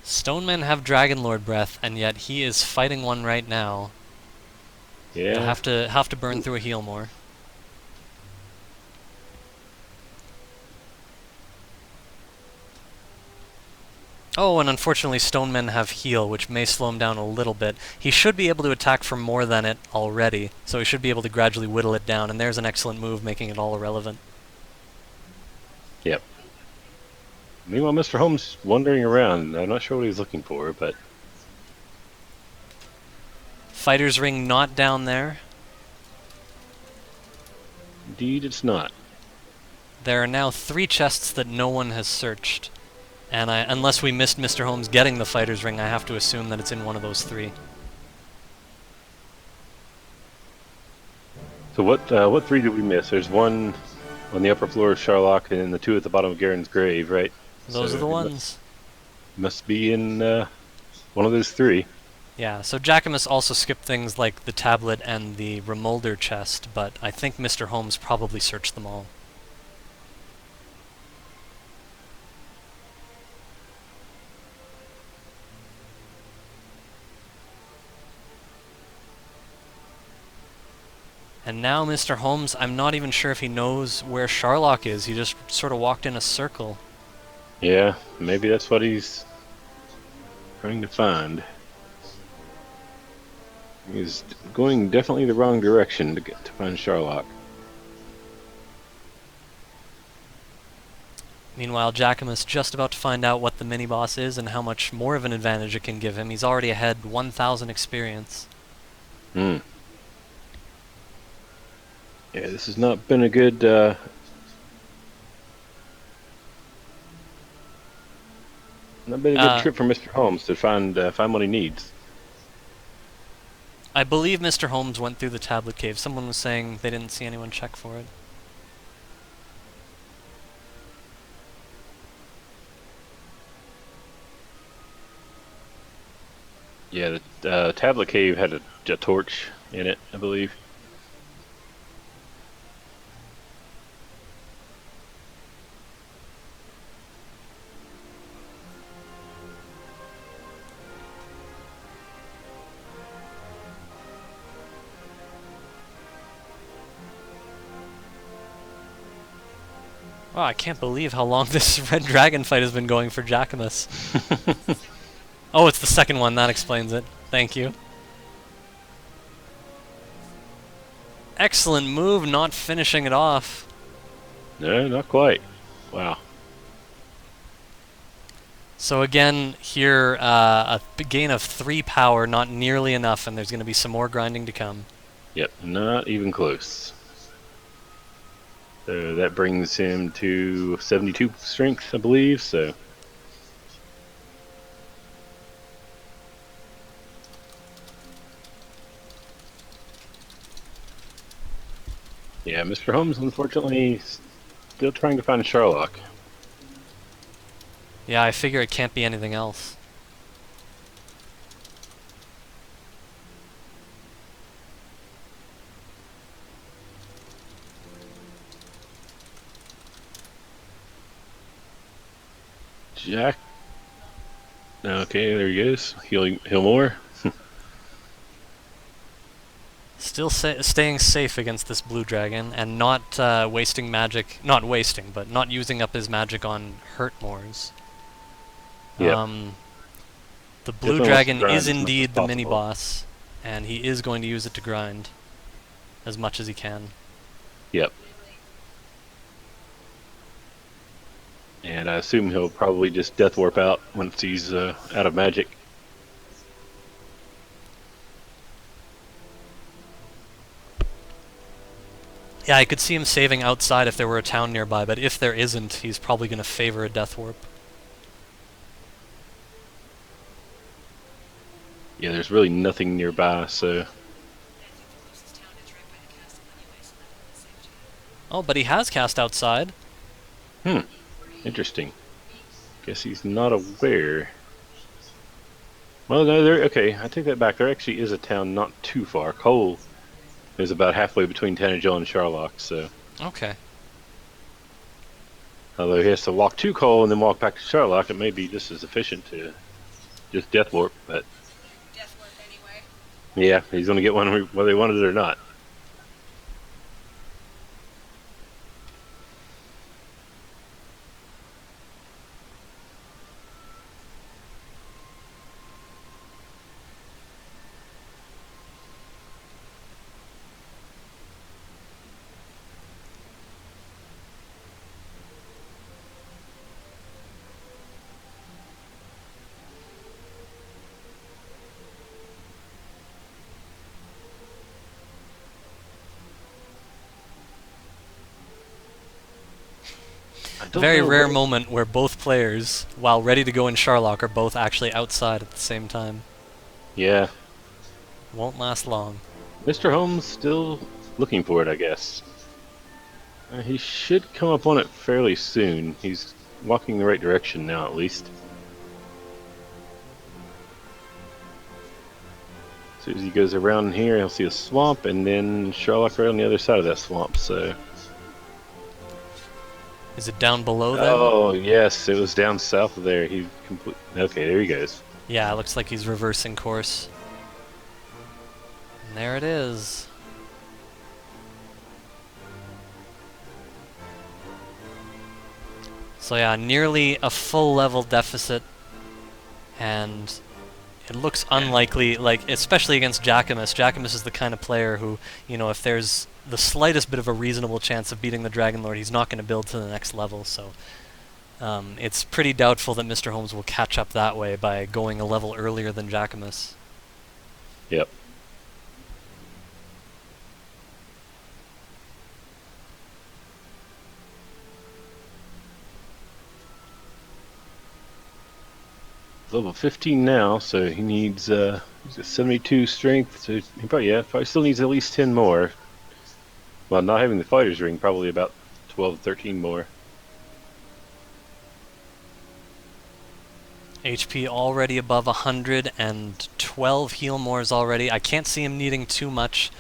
Stonemen have Dragon Lord breath, and yet he is fighting one right now. Yeah. He'll have to burn through a heal more. Oh, and unfortunately Stonemen have heal, which may slow him down a little bit. He should be able to attack for more than it already, so he should be able to gradually whittle it down, and there's an excellent move making it all irrelevant. Yep. Meanwhile, Mr. Holmes wandering around. I'm not sure what he's looking for, but... Fighter's ring not down there. Indeed, it's not. There are now 3 chests that no one has searched. And unless we missed Mr. Holmes getting the fighter's ring, I have to assume that it's in one of those 3. So what 3 did we miss? There's one on the upper floor of Sharlock, and then the 2 at the bottom of Garen's grave, right? Those are the ones. Must be in one of those 3. Yeah, so Jackimus also skipped things like the tablet and the Remolder chest, but I think Mr. Holmes probably searched them all. And now Mr. Holmes, I'm not even sure if he knows where Sharlock is. He just sort of walked in a circle. Yeah, maybe that's what he's trying to find. He's going definitely the wrong direction to find Sharlock. Meanwhile, Jackimus just about to find out what the mini-boss is and how much more of an advantage it can give him. He's already ahead 1,000 experience. Yeah, this has not been a good That'd been a good trip for Mr. Holmes to find what he needs. I believe Mr. Holmes went through the tablet cave. Someone was saying they didn't see anyone check for it. Yeah, the tablet cave had a torch in it, I believe. Wow, I can't believe how long this red dragon fight has been going for Jackimus. Oh, it's the second one. That explains it. Thank you. Excellent move, not finishing it off. No, not quite. Wow. So again, here, a gain of 3 power, not nearly enough, and there's going to be some more grinding to come. Yep, not even close. So that brings him to 72 strength, I believe, so... Yeah, Mr. Holmes, unfortunately, still trying to find Sherlock. Yeah, I figure it can't be anything else. Jack... Okay, there he goes. Heal more. Still staying safe against this blue dragon, and not wasting magic. Not wasting, but not using up his magic on hurt mores. Yep. The blue Definitely dragon wants to grind is as much as indeed the possible. mini-boss, and he is going to use it to grind as much as he can. Yep. And I assume he'll probably just death warp out once he's out of magic. Yeah, I could see him saving outside if there were a town nearby, but if there isn't, he's probably going to favor a death warp. Yeah, there's really nothing nearby, so... I think the closest town is right by the castle anyway, so that'll be safe too. Oh, but he has cast outside. Interesting. Guess he's not aware. Well, no, okay, I take that back. There actually is a town not too far. Cole is about halfway between Tanager and Sherlock, so... Okay. Although he has to walk to Cole and then walk back to Sherlock, it may be just as efficient to just death warp, but... Death warp anyway. Yeah, he's going to get one whether he wanted it or not. Very rare moment where both players, while ready to go in Sherlock, are both actually outside at the same time. Yeah. Won't last long. Mr. Holmes still looking for it, I guess. He should come up on it fairly soon. He's walking the right direction now, at least. As soon as he goes around here, he'll see a swamp, and then Sherlock right on the other side of that swamp, so... Is it down below then? Oh, yes, it was down south of there. Okay, there he goes. Yeah, it looks like he's reversing course. And there it is. So yeah, nearly a full level deficit, and it looks unlikely, like, especially against Jackimus. Jackimus is the kind of player who, you know, if there's the slightest bit of a reasonable chance of beating the Dragon Lord, he's not going to build to the next level, so it's pretty doubtful that Mr. Holmes will catch up that way by going a level earlier than Jackimus. Yep. level 15 now, so he needs he's got 72 strength, so he probably still needs at least 10 more. Well, not having the fighter's ring, probably about 12 to 13 more. HP already above 100 and 12 heal mores already. I can't see him needing too much,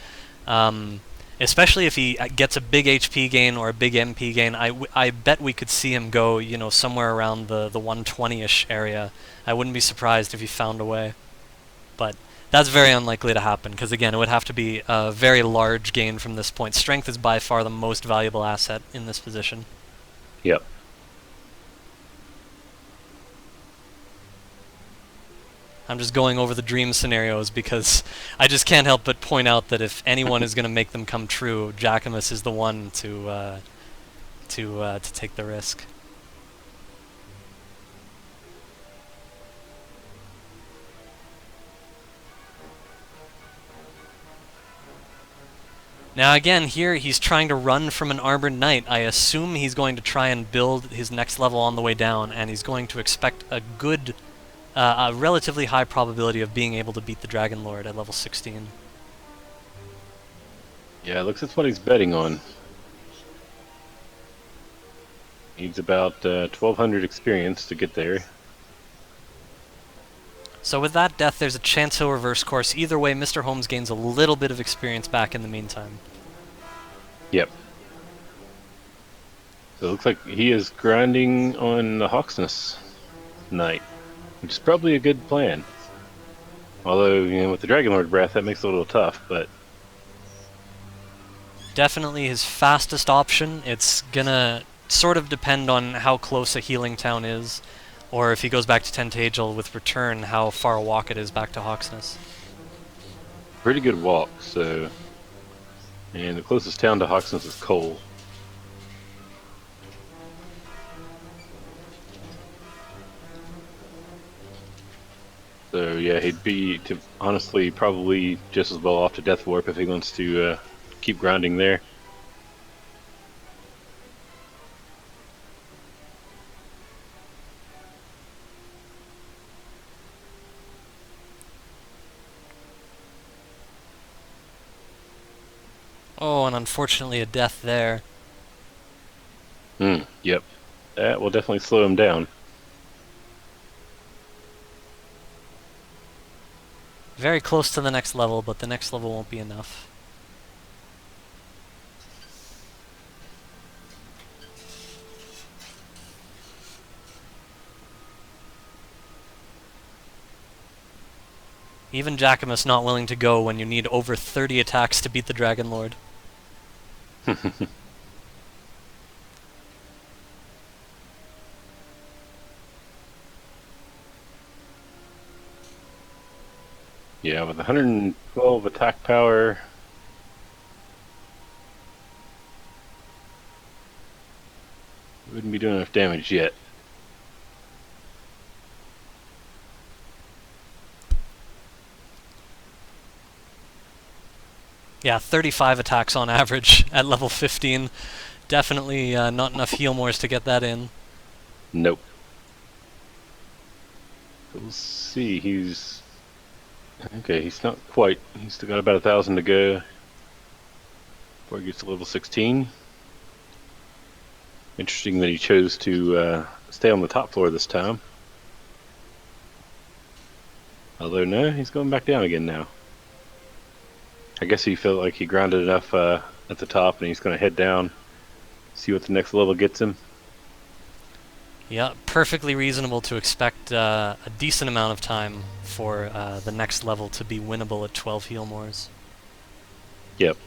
especially if he gets a big HP gain or a big MP gain. I bet we could see him go, you know, somewhere around the 120-ish area. I wouldn't be surprised if he found a way. But that's very unlikely to happen, because again, it would have to be a very large gain from this point. Strength is by far the most valuable asset in this position. Yep. I'm just going over the dream scenarios because I just can't help but point out that if anyone is going to make them come true, Jackimus is the one to take the risk. Now again, here he's trying to run from an Armored Knight. I assume he's going to try and build his next level on the way down, and he's going to expect a relatively high probability of being able to beat the Dragon Lord at level 16. Yeah, it looks like that's what he's betting on. Needs about 1,200 experience to get there. So with that death, there's a chance he'll reverse course. Either way, Misterhomes gains a little bit of experience back in the meantime. Yep. So it looks like he is grinding on the Hawksness Knight, which is probably a good plan. Although, you know, with the Dragonlord Breath, that makes it a little tough, but... Definitely his fastest option. It's gonna sort of depend on how close a healing town is, or if he goes back to Tentagel with Return, how far a walk it is back to Hawksness. Pretty good walk, so... And the closest town to Hawksness is Cole. So yeah, he'd be, honestly, probably just as well off to Death Warp if he wants to keep grinding there. Oh, and unfortunately a death there. Yep. That will definitely slow him down. Very close to the next level, but the next level won't be enough. Even Jackimus not willing to go when you need over 30 attacks to beat the Dragon Lord. Yeah, with 112 attack power... wouldn't be doing enough damage yet. Yeah, 35 attacks on average at level 15. Definitely not enough heal mores to get that in. Nope. We'll see, he's... Okay, he's not quite. He's still got about 1,000 to go before he gets to level 16. Interesting that he chose to stay on the top floor this time. Although, no, he's going back down again now. I guess he felt like he grounded enough at the top, and he's going to head down, see what the next level gets him. Yeah, perfectly reasonable to expect a decent amount of time for the next level to be winnable at 12 heal mores. Yep.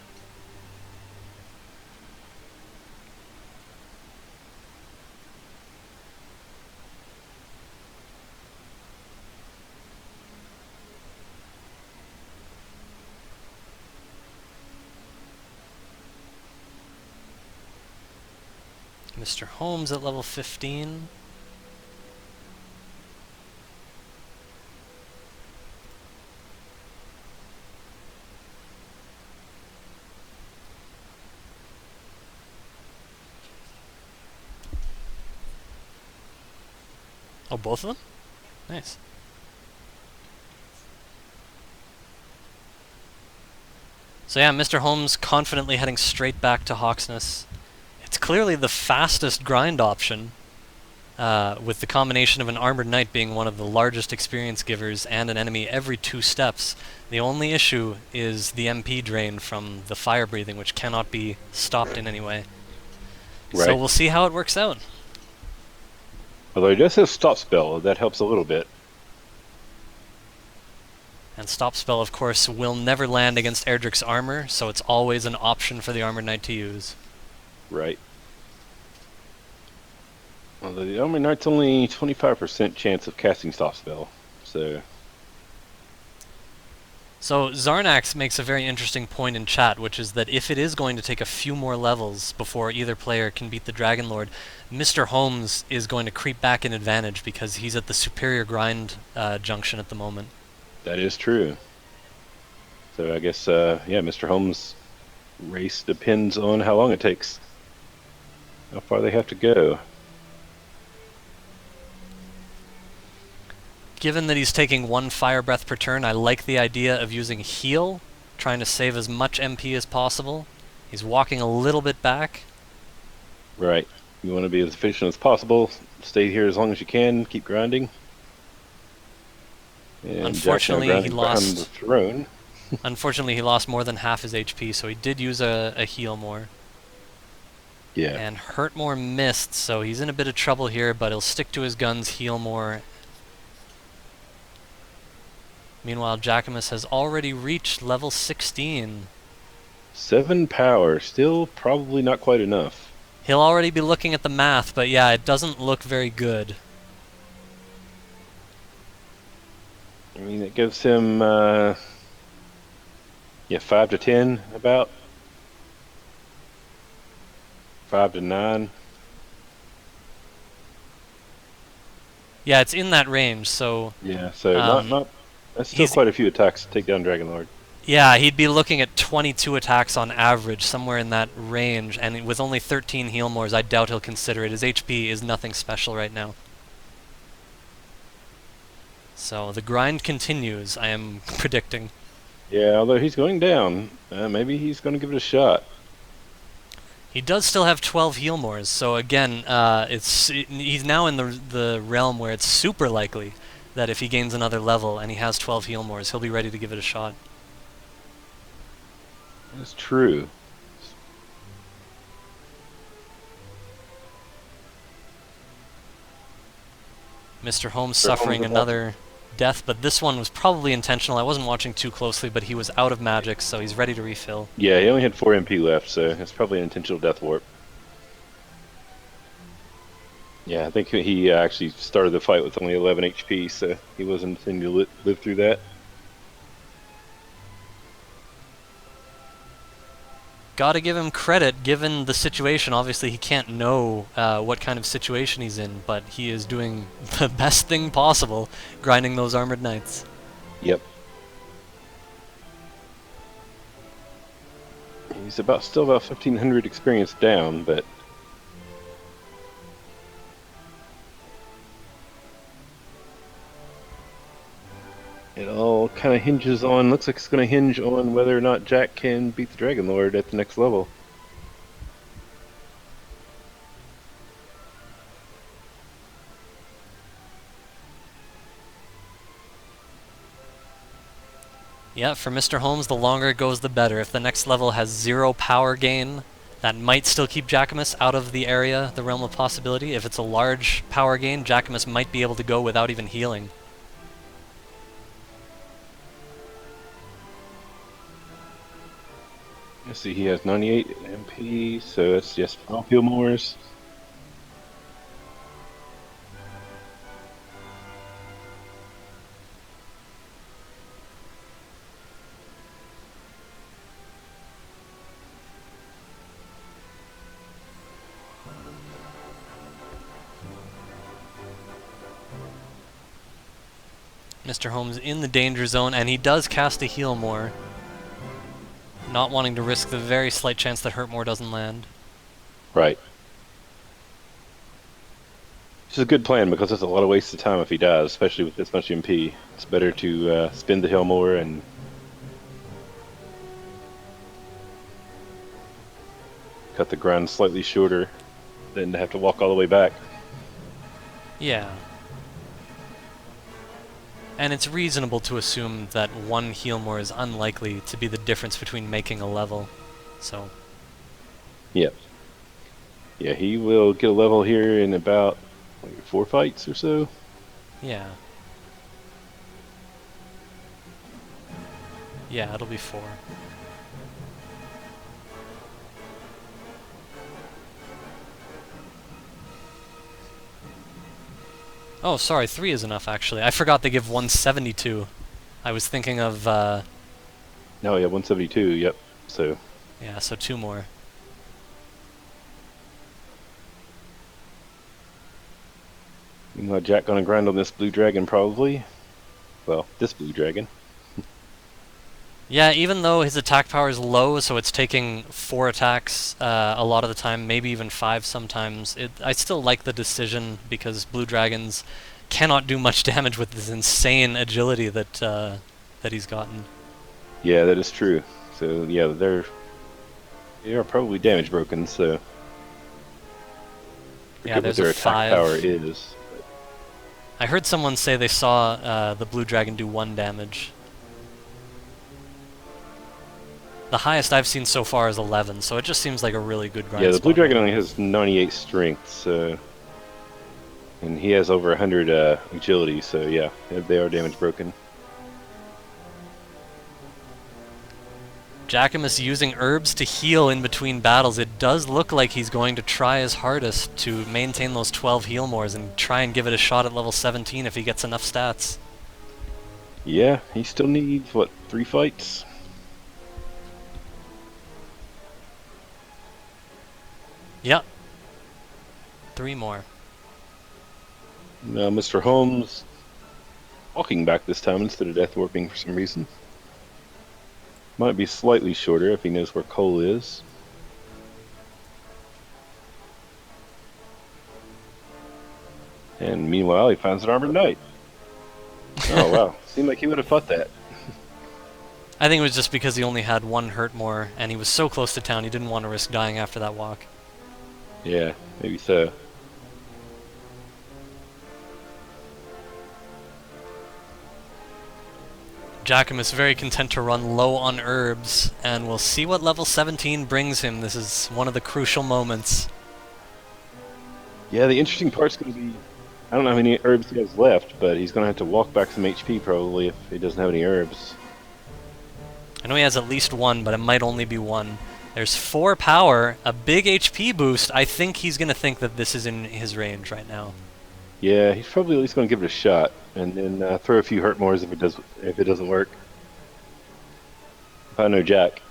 Misterhomes at level 15. Oh, both of them? Nice. So yeah, Mr. Holmes confidently heading straight back to Hawksness. It's clearly the fastest grind option, with the combination of an Armored Knight being one of the largest experience givers and an enemy every 2 steps. The only issue is the MP drain from the fire breathing, which cannot be stopped in any way. Right. So we'll see how it works out. Although he does have stop spell, that helps a little bit. And Stop Spell, of course, will never land against Erdrick's armor, so it's always an option for the Armored Knight to use. Right. Although the Armored Knight's only 25% chance of casting Stop Spell, so... So Zarnax makes a very interesting point in chat, which is that if it is going to take a few more levels before either player can beat the Dragon Lord, Mr. Holmes is going to creep back in advantage because he's at the superior grind junction at the moment. That is true. So I guess, yeah, Mr. Holmes' race depends on how long it takes. How far they have to go. Given that he's taking 1 Fire Breath per turn, I like the idea of using Heal, trying to save as much MP as possible. He's walking a little bit back. Right. You want to be as efficient as possible. Stay here as long as you can. Keep grinding. And Unfortunately, he lost. The throne. Unfortunately, he lost more than half his HP, so he did use a heal more. Yeah. And hurt more missed, so he's in a bit of trouble here, but he'll stick to his guns, heal more. Meanwhile, Jackimus has already reached level 16. 7 power, still probably not quite enough. He'll already be looking at the math, but yeah, it doesn't look very good. I mean, it gives him, yeah, 5 to 10, about. 5 to 9. Yeah, it's in that range, so... Yeah, so not that's still quite a few attacks to take down Dragon Lord. Yeah, he'd be looking at 22 attacks on average, somewhere in that range, and with only 13 heal mores, I doubt he'll consider it. His HP is nothing special right now. So the grind continues, I am predicting. Yeah, although he's going down, maybe he's going to give it a shot. He does still have 12 heal mores, so again, he's now in the realm where it's super likely that if he gains another level and he has 12 heal mores, he'll be ready to give it a shot. That's true. Mr. Holmes suffering another death, but this one was probably intentional. I wasn't watching too closely, but he was out of magic, so he's ready to refill. Yeah, he only had 4 MP left, so it's probably an intentional death warp. Yeah, I think he actually started the fight with only 11 HP, so he wasn't intending to live through that. Gotta give him credit, given the situation. Obviously, he can't know what kind of situation he's in, but he is doing the best thing possible, grinding those Armored Knights. Yep. He's still about 1,500 experience down, but... It all kind of hinges on, looks like it's going to hinge on whether or not Jack can beat the Dragon Lord at the next level. Yeah, for Mr. Holmes, the longer it goes, the better. If the next level has 0 power gain, that might still keep Jackimus out of the area, the realm of possibility. If it's a large power gain, Jackimus might be able to go without even healing. Let's see, he has 98 MP, so it's just 12 heal mores. Mr. Holmes in the danger zone, and he does cast a heal more. Not wanting to risk the very slight chance that Hurt More doesn't land. Right. Which is a good plan because it's a lot of waste of time if he dies, especially with this much MP. It's better to spend the heal more and cut the grind slightly shorter than to have to walk all the way back. Yeah. And it's reasonable to assume that one heal more is unlikely to be the difference between making a level. So, Yep. Yeah, he will get a level here in about like 4 fights or so. yeah. Yeah, it'll be 4. Oh, sorry, 3 is enough, actually. I forgot they give 172. I was thinking of, Oh yeah, 172. Yep. So yeah, so 2 more. meanwhile, Jack gonna grind on this blue dragon probably. Well, this blue dragon. Yeah, even though his attack power is low, so it's taking 4 attacks a lot of the time, maybe even 5 sometimes, I still like the decision because blue dragons cannot do much damage with this insane agility that that he's gotten. Yeah, that is true. So yeah, they are probably damage broken. So Yeah, forget what there's their a attack 5. power is. I heard someone say they saw the blue dragon do 1 damage. The highest I've seen so far is 11, so it just seems like a really good grind Yeah, the blue spot. dragon only has 98 strength, so and he has over 100 agility. So yeah, they are damage broken. Jackimus using herbs to heal in between battles. It does look like he's going to try his hardest to maintain those 12 heal mores and try and give it a shot at level 17 if he gets enough stats. Yeah, he still needs what, 3 fights? Yep. 3 more. Now Mr. Holmes walking back this time instead of death warping for some reason. Might be slightly shorter if he knows where Cole is. And meanwhile, he finds an armored knight. Oh wow, seemed like he would have fought that. I think it was just because he only had 1 hurt more, and he was so close to town he didn't want to risk dying after that walk. Yeah, maybe so. Jackimus very content to run low on herbs, and we'll see what level 17 brings him. This is one of the crucial moments. Yeah, the interesting part's going to be, I don't know how many herbs he has left, but he's going to have to walk back some HP probably if he doesn't have any herbs. I know he has at least 1, but it might only be 1. There's 4 power, a big HP boost. I think he's going to think that this is in his range right now. Yeah, he's probably at least going to give it a shot, and then throw a few hurt mores if it doesn't work. If I know Jack.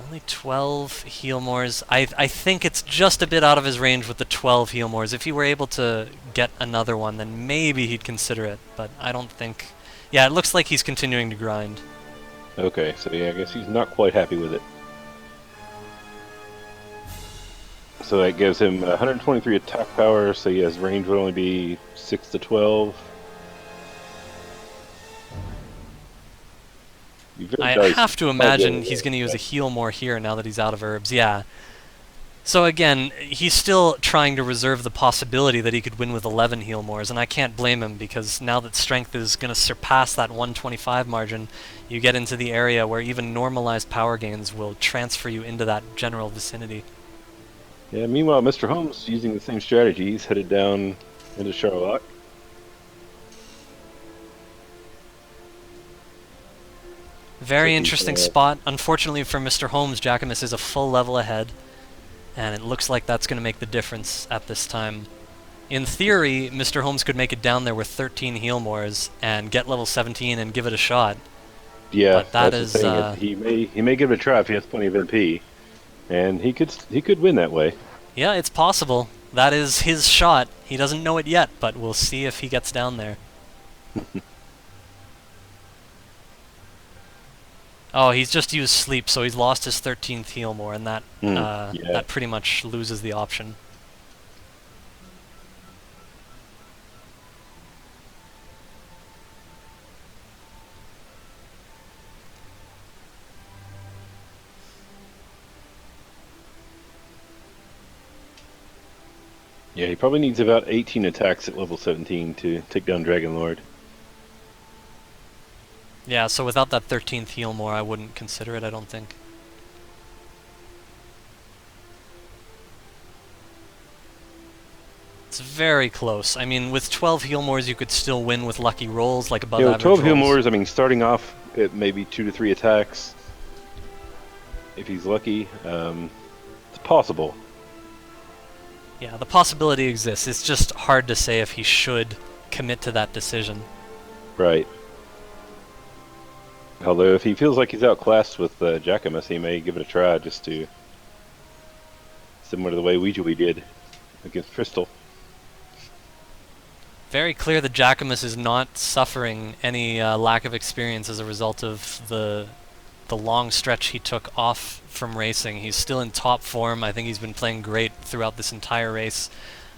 Only 12 heal mores. I think it's just a bit out of his range with the 12 heal mores. If he were able to get another one, then maybe he'd consider it, but I don't think... Yeah, it looks like he's continuing to grind. Okay, so yeah, I guess he's not quite happy with it. So that gives him 123 attack power, so yeah, his range would only be 6 to 12. I have to imagine he's going to use a heal more here now that he's out of herbs, yeah. So again, he's still trying to reserve the possibility that he could win with 11 heal mores, and I can't blame him because now that strength is going to surpass that 125 margin, you get into the area where even normalized power gains will transfer you into that general vicinity. Yeah, meanwhile, Mr. Holmes, using the same strategy, he's headed down into Charlotte. Very interesting spot. Unfortunately for Mr. Holmes, Jackimus is a full level ahead, and it looks like that's going to make the difference at this time. In theory, Mr. Holmes could make it down there with 13 heal mores and get level 17 and give it a shot. Yeah, but that that's is the thing. He may give it a try if he has plenty of MP, and he could win that way. Yeah, it's possible. That is his shot. He doesn't know it yet, but we'll see if he gets down there. Oh, he's just used sleep, so he's lost his 13th heal more, and that that pretty much loses the option. Yeah, he probably needs about 18 attacks at level 17 to take down Dragon Lord. Yeah, so without that 13th heal more, I wouldn't consider it, I don't think. It's very close. I mean, with 12 heal mores, you could still win with lucky rolls, like above Yeah, with average 12 heal rolls. mores, I mean, starting off at maybe 2 to 3 attacks, if he's lucky, it's possible. Yeah, the possibility exists. It's just hard to say if he should commit to that decision. Right. Although, if he feels like he's outclassed with Jackimus, he may give it a try just to... Similar to the way we did against Crystal. Very clear that Jackimus is not suffering any lack of experience as a result of the long stretch he took off from racing. He's still in top form. I think he's been playing great throughout this entire race.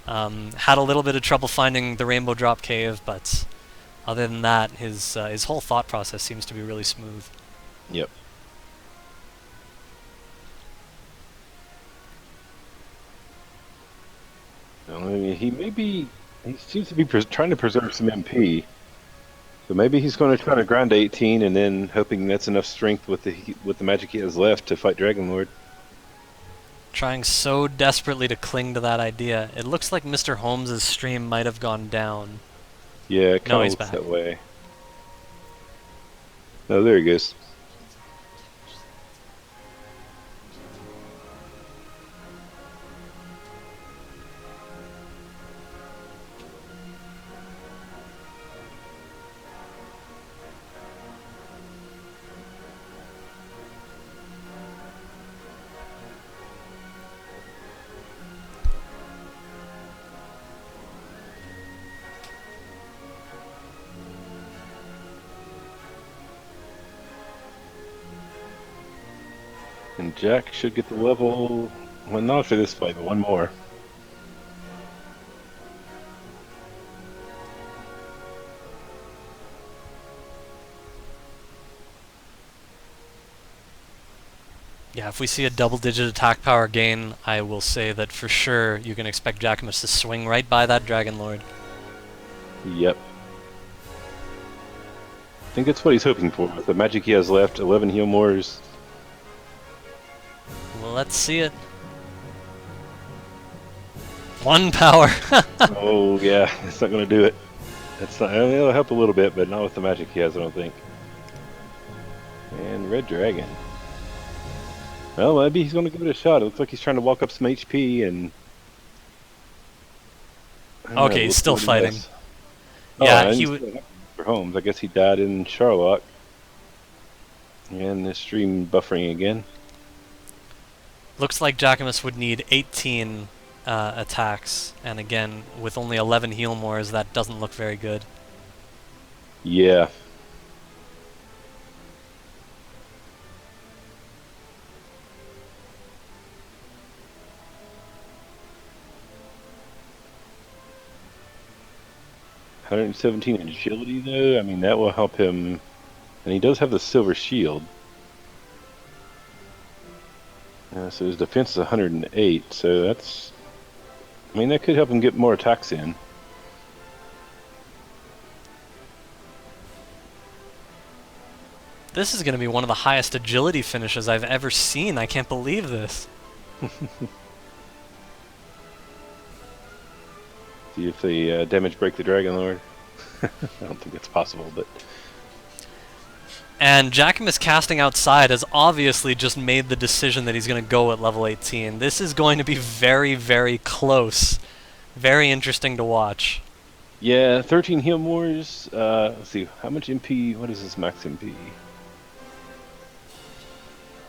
Had a little bit of trouble finding the Rainbow Drop Cave, but other than that, his whole thought process seems to be really smooth. Yep. I mean, he seems to be trying to preserve some MP. So maybe he's going to try to grind to 18 and then hoping that's enough strength with the magic he has left to fight Dragon Lord. Trying so desperately to cling to that idea. It looks like Misterhomes' stream might have gone down. Yeah, it No, kind of he's looks back. that way. Oh, there he goes. And Jack should get the level, well, not for this fight, but one more. Yeah, if we see a double-digit attack power gain, I will say that for sure you can expect Jackimus to swing right by that Dragon Lord. Yep. I think that's what he's hoping for. With the magic he has left, 11 heal mores. Well, let's see it. 1 power. Oh, yeah, it's not going to do it. That's not, I mean, it'll help a little bit, but not with the magic he has, I don't think. And Red Dragon. Well, maybe he's going to give it a shot. It looks like he's trying to walk up some HP and... Okay, he's still fighting. Yeah, Yeah, he would... For Holmes, I guess he died in Charlotte. And the stream buffering again. Looks like Jackimus would need 18 attacks, and again, with only 11 heal mores, that doesn't look very good. Yeah. $117 agility, though. I mean, that will help him. And he does have the silver shield. So his defense is 108. So that's... I mean, that could help him get more attacks in. This is going to be one of the highest agility finishes I've ever seen. I can't believe this. See if they damage break the Dragon Lord. I don't think that's possible, but... And Jackimus casting outside has obviously just made the decision that he's going to go at level 18. This is going to be very, very close. Very interesting to watch. Yeah, 13 heal mores. Let's see, how much MP? What is his max MP?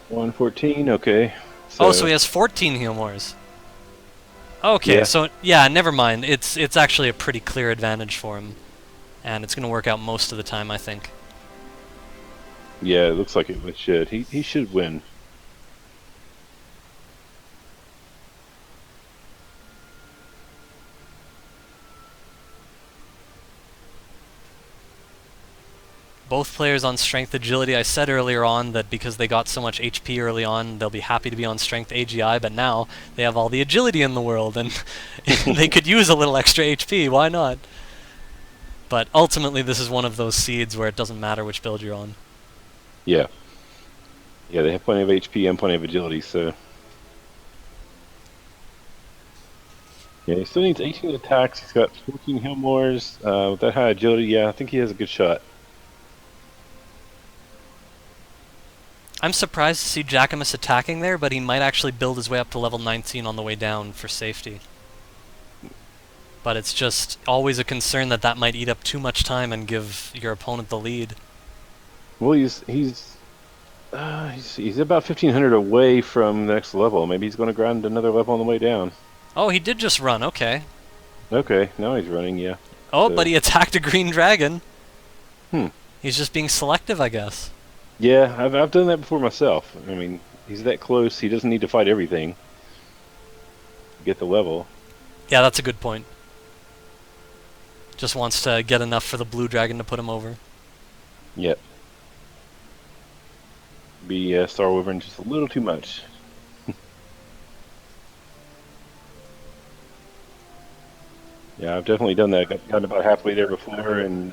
114, okay. So he has 14 heal mores. Okay, Yeah. so yeah, never mind. It's actually a pretty clear advantage for him. And it's going to work out most of the time, I think. Yeah, it looks like it should. He should win. Both players on strength agility. I said earlier on that because they got so much HP early on, they'll be happy to be on strength AGI, but now they have all the agility in the world, and they could use a little extra HP, why not? But ultimately this is one of those seeds where it doesn't matter which build you're on. Yeah. Yeah, they have plenty of HP and plenty of agility, so... Yeah, he still needs 18 attacks. He's got 14 heal mores. With that high agility, yeah, I think he has a good shot. I'm surprised to see Jackimus attacking there, but he might actually build his way up to level 19 on the way down for safety. But it's just always a concern that that might eat up too much time and give your opponent the lead. Well, he's about 1,500 away from the next level. Maybe he's going to grind another level on the way down. Oh, he did just run, okay. Okay, now he's running, yeah. Oh, but he attacked a green dragon. Hmm. He's just being selective, I guess. Yeah, I've done that before myself. I mean, he's that close, he doesn't need to fight everything to get the level. Yeah, that's a good point. Just wants to get enough for the blue dragon to put him over. Yep. Be Star Wyvern just a little too much. Yeah, I've definitely done that. Gotten about halfway there before and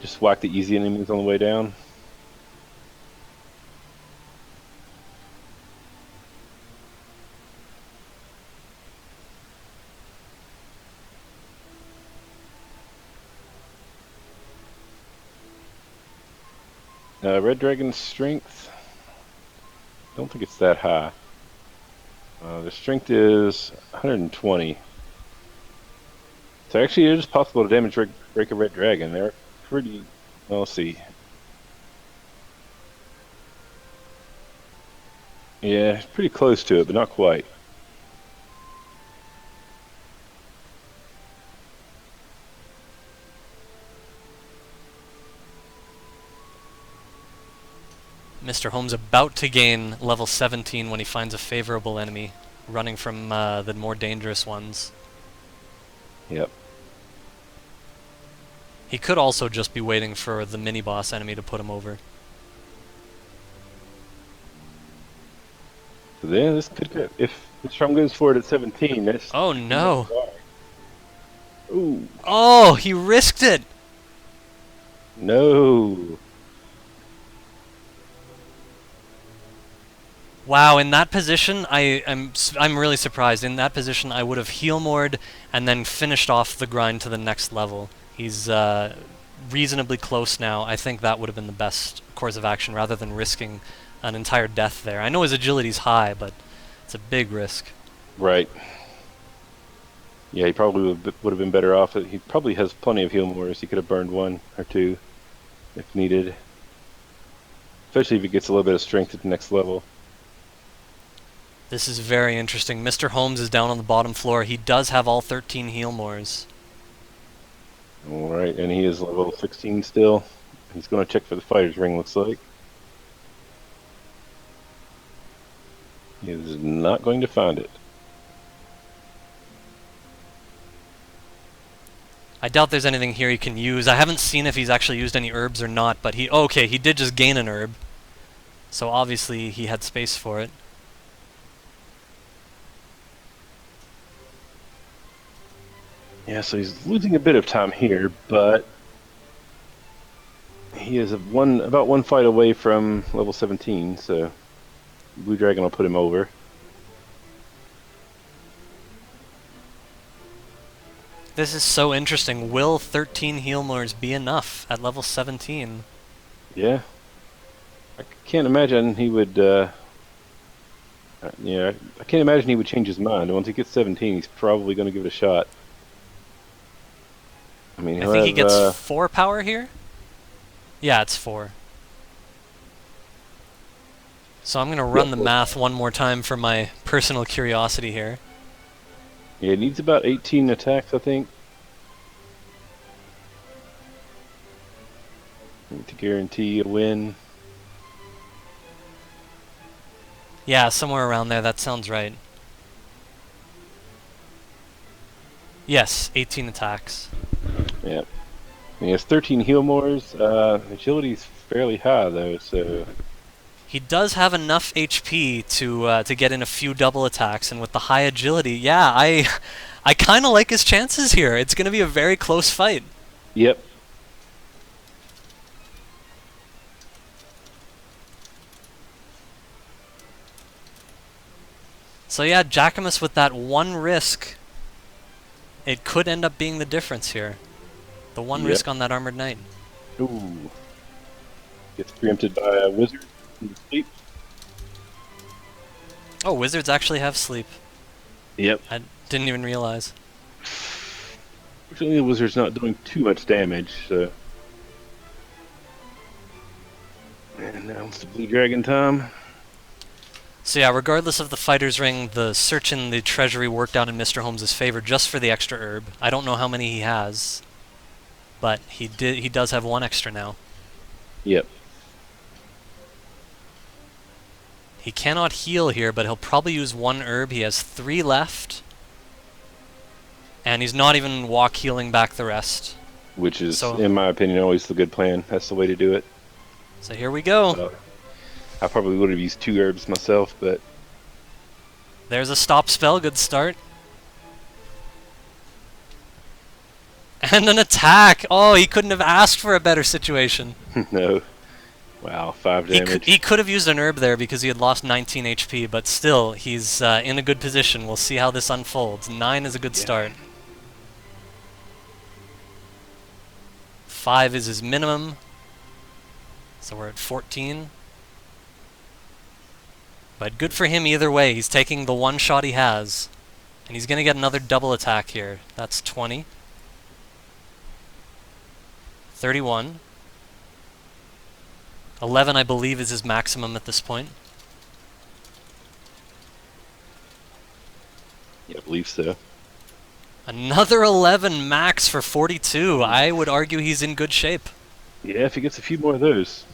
just whacked the easy enemies on the way down. Red Dragon's strength, don't think it's that high. The strength is 120. So actually it is possible to damage break a Red Dragon. They're pretty, well, let's see. Yeah, it's pretty close to it, but not quite. Misterhomes about to gain level 17 when he finds a favorable enemy, running from the more dangerous ones. Yep. He could also just be waiting for the mini-boss enemy to put him over. So then this could get, if Strom goes for it at 17, that's... Oh no! Ooh. Oh, he risked it! No. Wow, in that position, I'm really surprised. In that position, I would have heal moored and then finished off the grind to the next level. He's reasonably close now. I think that would have been the best course of action rather than risking an entire death there. I know his agility's high, but it's a big risk. Right. Yeah, he probably would have been better off. He probably has plenty of heal mores. He could have burned one or two if needed. Especially if he gets a little bit of strength at the next level. This is very interesting. Misterhomes is down on the bottom floor. He does have all 13 heal mores. Alright, and he is level 16 still. He's going to check for the fighter's ring, looks like. He is not going to find it. I doubt there's anything here he can use. I haven't seen if he's actually used any herbs or not, but he... Okay, he did just gain an herb. So obviously he had space for it. Yeah, so he's losing a bit of time here, but he is about one fight away from level 17, so Blue Dragon will put him over. This is so interesting. Will 13 heal mores be enough at level 17? Yeah. I can't imagine he would, yeah, I can't imagine he would change his mind. Once he gets 17, he's probably going to give it a shot. I mean, I think he gets 4 power here? Yeah, it's 4. So I'm going to run the math one more time for my personal curiosity here. Yeah, it needs about 18 attacks, I think, to guarantee a win. Yeah, somewhere around there, that sounds right. Yes, 18 attacks. Yeah. He has 13 heal mores. Agility's fairly high though, so He does have enough HP to get in a few double attacks, and with the high agility, yeah, I kind of like his chances here. It's going to be a very close fight. yep. So yeah, Jackimus with that one risk, it could end up being the difference here. The one Yep. risk on that Armored Knight. Ooh. Gets preempted by a wizard in sleep. Oh, wizards actually have sleep. Yep. I didn't even realize. Fortunately, the wizard's not doing too much damage, so. And now it's the blue dragon time. So yeah, regardless of the fighter's ring, the search in the treasury worked out in Mr. Holmes' favor just for the extra herb. I don't know how many he has, but he does have one extra now. Yep. He cannot heal here, but he'll probably use one herb. He has 3 left. And he's not even walk healing back the rest. Which is, So- in my opinion, always the good plan. That's the way to do it. So here we go. I probably would have used 2 herbs myself, but There's a stop spell, good start. And an attack! Oh, he couldn't have asked for a better situation. no. Wow, 5 damage. He could have used an herb there because he had lost 19 HP, but still, he's in a good position. We'll see how this unfolds. 9 is a good start. 5 is his minimum. So we're at 14. But good for him either way. He's taking the one shot he has. And he's going to get another double attack here. That's 20. 31. 11, I believe, is his maximum at this point. Yeah, I believe so. Another 11 max for 42. I would argue he's in good shape. Yeah, if he gets a few more of those.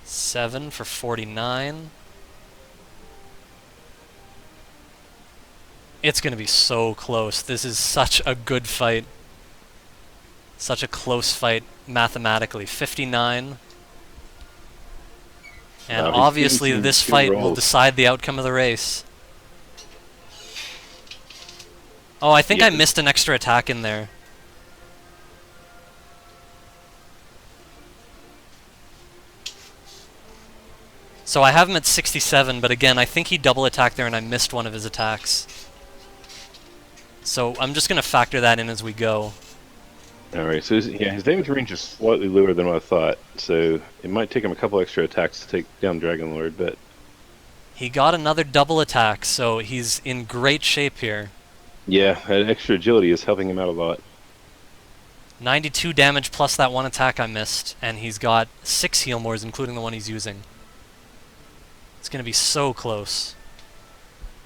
7 for 49. It's going to be so close. This is such a good fight. Such a close fight mathematically. 59. And Wow, he's obviously getting some this good fight will rolls. decide the outcome of the race. Oh, I think I Yeah. missed an extra attack in there. So I have him at 67, but again, I think he double attacked there and I missed one of his attacks. So I'm just going to factor that in as we go. Alright, so his damage range is slightly lower than what I thought, so it might take him a couple extra attacks to take down Dragon Lord, but He got another double attack, so he's in great shape here. yeah, that extra agility is helping him out a lot. 92 damage plus that one attack I missed, and he's got 6 heal mores, including the one he's using. It's going to be so close.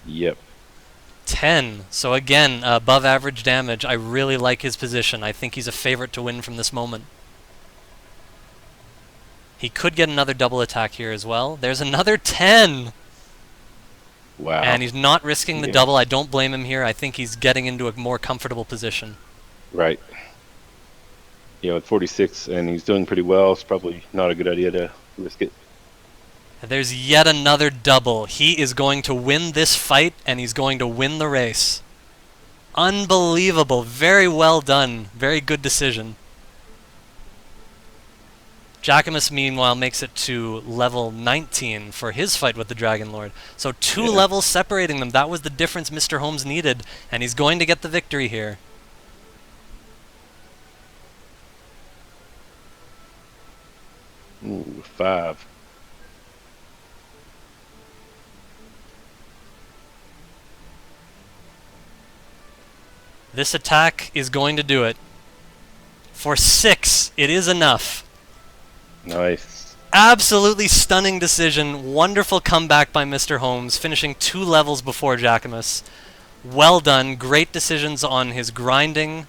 Yep. 10. So again, above average damage. I really like his position. I think he's a favorite to win from this moment. He could get another double attack here as well. There's another 10! Wow. And he's not risking the Yeah. double. I don't blame him here. I think he's getting into a more comfortable position. Right. You know, at 46, and he's doing pretty well, it's probably not a good idea to risk it. There's yet another double. He is going to win this fight, and he's going to win the race. Unbelievable. Very well done. Very good decision. Jackimus, meanwhile, makes it to level 19 for his fight with the Dragon Lord. So 2 Yeah. levels separating them. That was the difference Mr. Holmes needed, and he's going to get the victory here. Ooh, 5. This attack is going to do it. For 6, it is enough. Nice. Absolutely stunning decision. Wonderful comeback by Mr. Holmes, finishing 2 levels before Jackimus. Well done. Great decisions on his grinding.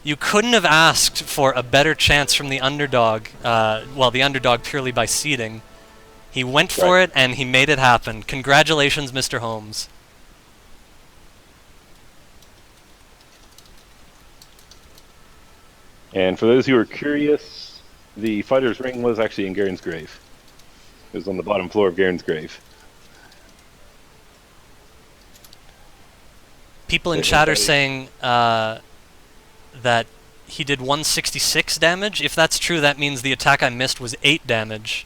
You couldn't have asked for a better chance from the underdog. Well, the underdog purely by seeding. He went for Right. it, and he made it happen. Congratulations, Mr. Holmes. And for those who are curious, the fighter's ring was actually in Garen's grave. It was on the bottom floor of Garen's grave. People in His chat are body- saying that he did 166 damage. If that's true, that means the attack I missed was 8 damage.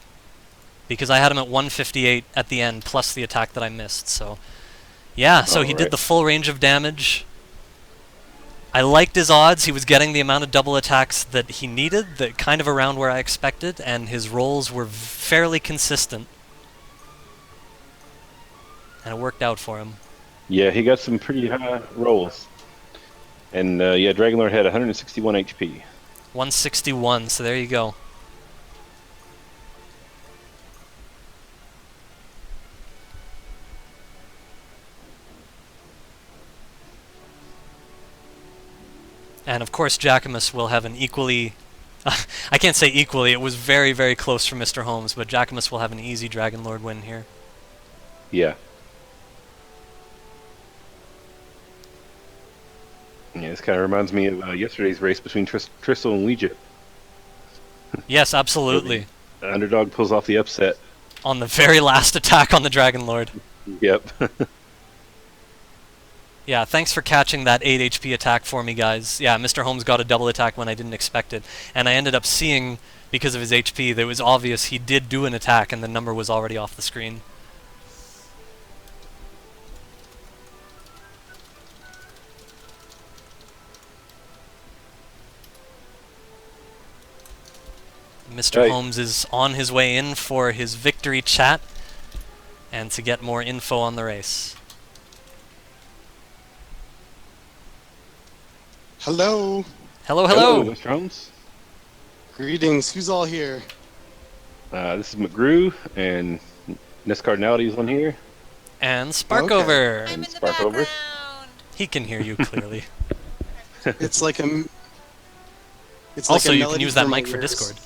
Because I had him at 158 at the end, plus the attack that I missed, so... Yeah, so he did the full range of damage. I liked his odds. He was getting the amount of double attacks that he needed, that kind of around where I expected, and his rolls were fairly consistent. And it worked out for him. Yeah, he got some pretty high rolls. And yeah, Dragonlord had 161 HP. 161, so there you go. And of course, Jackimus will have an equally... I can't say equally, it was very, very close for Misterhomes, but Jackimus will have an easy Dragonlord win here. Yeah. Yeah, this kind of reminds me of yesterday's race between Tristle and Ouija. Yes, absolutely. The underdog pulls off the upset. On the very last attack on the Dragonlord. Yep. Yeah, thanks for catching that 8 HP attack for me, guys. Yeah, Misterhomes got a double attack when I didn't expect it. And I ended up seeing, because of his HP, that it was obvious he did do an attack and the number was already off the screen. Mr. Right. Holmes is on his way in for his victory chat and to get more info on the race. Hello. Hello, hello! Mr. Holmes. Greetings. Who's all here? This is mcgrew, and NESCardinality is on here. And Sparkover! I'm in the Sparkover. background. He can hear you clearly. It's like a. It's Also, like a you can melody use that for my mic for ears. Discord.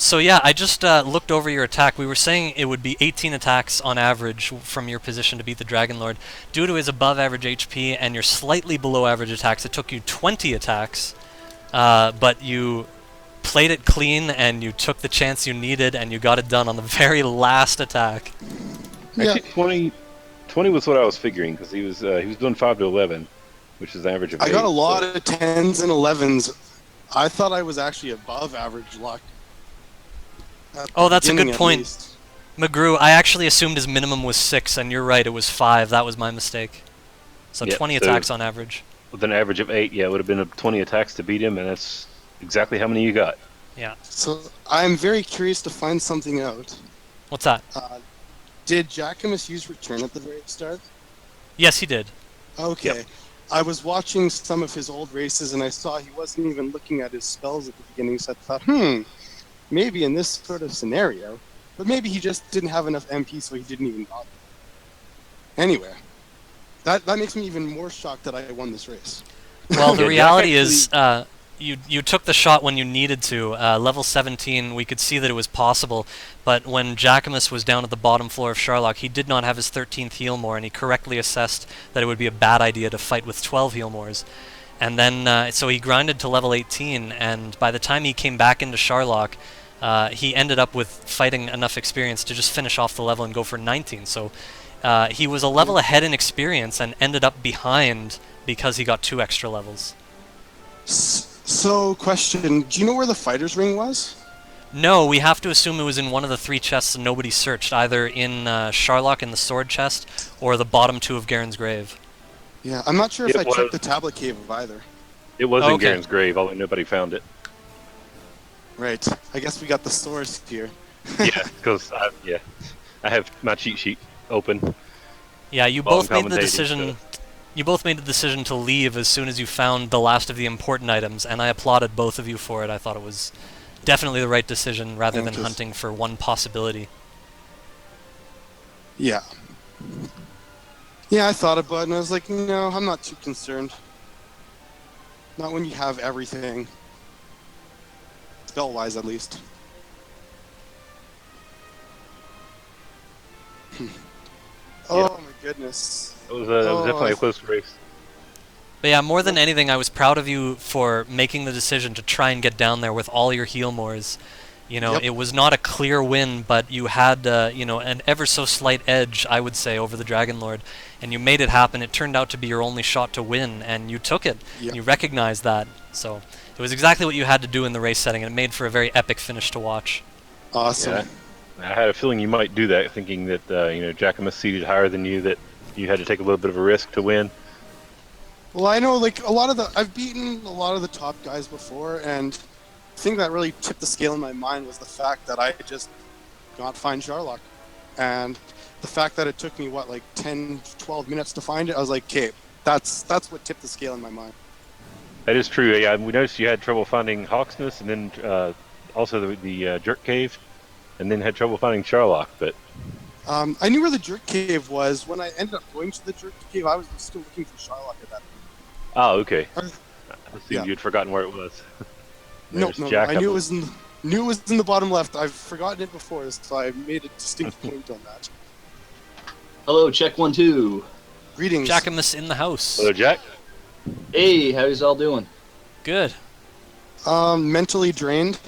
So yeah, I just looked over your attack. We were saying it would be 18 attacks on average from your position to beat the Dragonlord. Due to his above average HP and your slightly below average attacks, it took you 20 attacks, but you played it clean and you took the chance you needed and you got it done on the very last attack. Yeah. Actually, 20 was what I was figuring, because he was doing 5 to 11, which is the average of I 8. got a lot of 10s and 11s. I thought I was actually above average luck. At the Oh, that's a beginning, good at point. least. mcgrew, I actually assumed his minimum was 6, and you're right, it was 5. That was my mistake. So Yeah, 20 so- attacks on average. With an average of 8, yeah, it would have been 20 attacks to beat him, and that's exactly how many you got. Yeah. So I'm very curious to find something out. What's that? Did Jackimus use return at the very start? Yes, he did. Okay. Yep. I was watching some of his old races and I saw he wasn't even looking at his spells at the beginning, so I thought, maybe in this sort of scenario. But maybe he just didn't have enough MP, so he didn't even bother. Anyway, that makes me even more shocked that I won this race. Well, the Yeah, Jack reality is, you took the shot when you needed to. Level 17, we could see that it was possible, but when Jackimus was down at the bottom floor of Sharlock, he did not have his 13th heal more, and he correctly assessed that it would be a bad idea to fight with 12 heal mores. And then, so he grinded to level 18, and by the time he came back into Sharlock, he ended up with fighting enough experience to just finish off the level and go for 19. So he was a level ahead in experience and ended up behind because he got 2 extra levels. So, question, do you know where the fighter's ring was? No, we have to assume it was in one of the 3 chests and nobody searched, either in Sharlock in the sword chest or the bottom 2 of Garen's grave. Yeah, I'm not sure if It I was- checked the tablet cave either. It was in Okay. Garen's grave, although nobody found it. Right. I guess we got the source here. Yeah, because I have my cheat sheet open. Yeah, you Well, both made the commentating, decision. You both made the decision to leave as soon as you found the last of the important items, and I applauded both of you for it. I thought it was definitely the right decision, rather than Thank you. hunting for one possibility. Yeah. Yeah, I thought about it, and I was like, no, I'm not too concerned. Not when you have everything. Spell-wise, at least. Oh, my goodness. It was definitely I- a close race. But yeah, more than anything, I was proud of you for making the decision to try and get down there with all your heal mores. You know, Yep. it was not a clear win, but you had, you know, an ever so slight edge, I would say, over the Dragon Lord, and you made it happen. It turned out to be your only shot to win, and you took it. Yep. You recognized that, so it was exactly what you had to do in the race setting, and it made for a very epic finish to watch. Awesome. Yeah. I had a feeling you might do that, thinking that Jackimus seated higher than you, that you had to take a little bit of a risk to win. Well, I know, like, I've beaten a lot of the top guys before, and the thing that really tipped the scale in my mind was the fact that I just not find Sharlock. And the fact that it took me, 10, 12 minutes to find it, I was like, okay, that's what tipped the scale in my mind. That is true. Yeah, we noticed you had trouble finding Hawksness, and then also the Jerk Cave, and then had trouble finding Sharlock, but... I knew where the Jerk Cave was. When I ended up going to the Jerk Cave, I was still looking for Sharlock at that point. Oh, okay. I I assumed yeah. you'd forgotten where it was. No, There's no, Jack I up knew it in- was in the bottom left. I've forgotten it before, so I made a distinct point on that. Hello, check 1 2. Greetings. Jackimus in the house. Hello, Jack. Hey, how's all doing? Good. Mentally drained.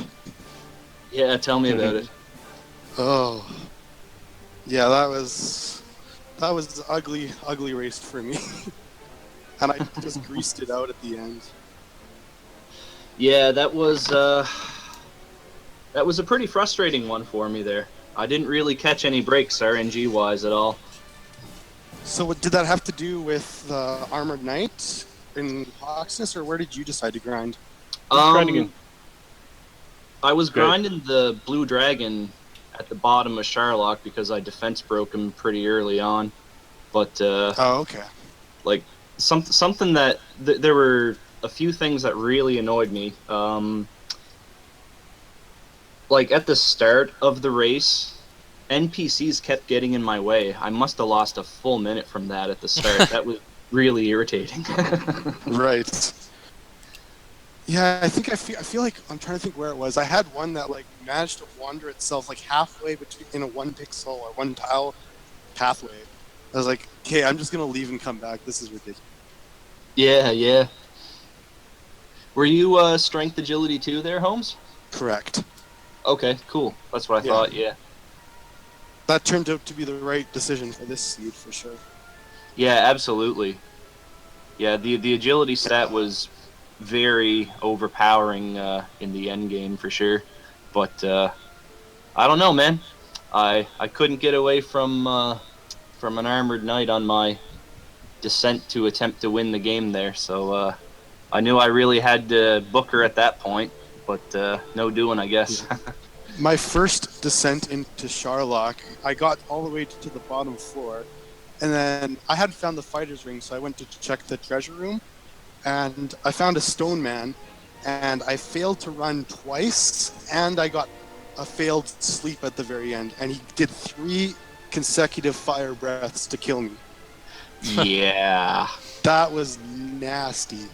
Yeah, tell me about it. Oh, yeah, that was ugly race for me, and I just greased it out at the end. Yeah, that was a pretty frustrating one for me there. I didn't really catch any breaks RNG wise at all. So, what did that have to do with the Armored Knight in Hawksness, or where did you decide to grind? Grinding in. I was Good. grinding the Blue Dragon at the bottom of Sharlock because I defense broke him pretty early on. But Oh, okay. like something that there were a few things that really annoyed me. Like at the start of the race, NPCs kept getting in my way. I must have lost a full minute from that at the start. That was really irritating. Right. Yeah, I feel like I'm trying to think where it was. I had one that managed to wander itself halfway between in a 1 pixel or 1 tile pathway. I was like, okay, I'm just gonna leave and come back. This is ridiculous. Yeah. Were you strength agility too there, Holmes? Correct. Okay, cool. That's what I Yeah. thought, yeah. That turned out to be the right decision for this seed for sure. Yeah, absolutely. Yeah, the agility stat was very overpowering in the end game for sure. But I don't know, man. I couldn't get away from an armored knight on my descent to attempt to win the game there. So I knew I really had to book her at that point. But no doing, I guess. My first descent into Sharlock, I got all the way to the bottom floor, and then I hadn't found the fighter's ring, so I went to check the treasure room, and I found a stone man, and I failed to run twice, and I got a failed sleep at the very end, and he did 3 consecutive fire breaths to kill me. Yeah. That was nasty.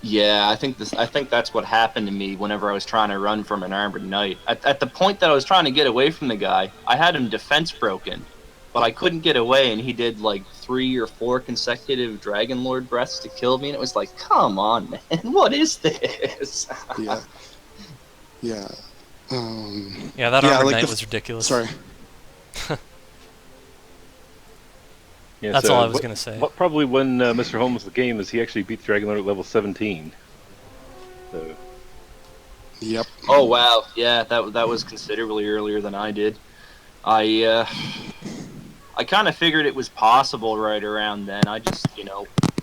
Yeah, I think that's what happened to me whenever I was trying to run from an armored knight. At the point that I was trying to get away from the guy, I had him defense broken, but I couldn't get away, and he did 3 or 4 consecutive Dragon Lord breaths to kill me, and it was like, come on, man, what is this? Yeah. Yeah. Yeah, that Yeah, Armored like Knight the was ridiculous. Sorry. Yeah, That's so all I was going to say. What probably won Mr. Holmes the game is he actually beat the Dragon Lord at level 17. So Yep. Oh wow, yeah, that was considerably earlier than I did. I kind of figured it was possible right around then. I just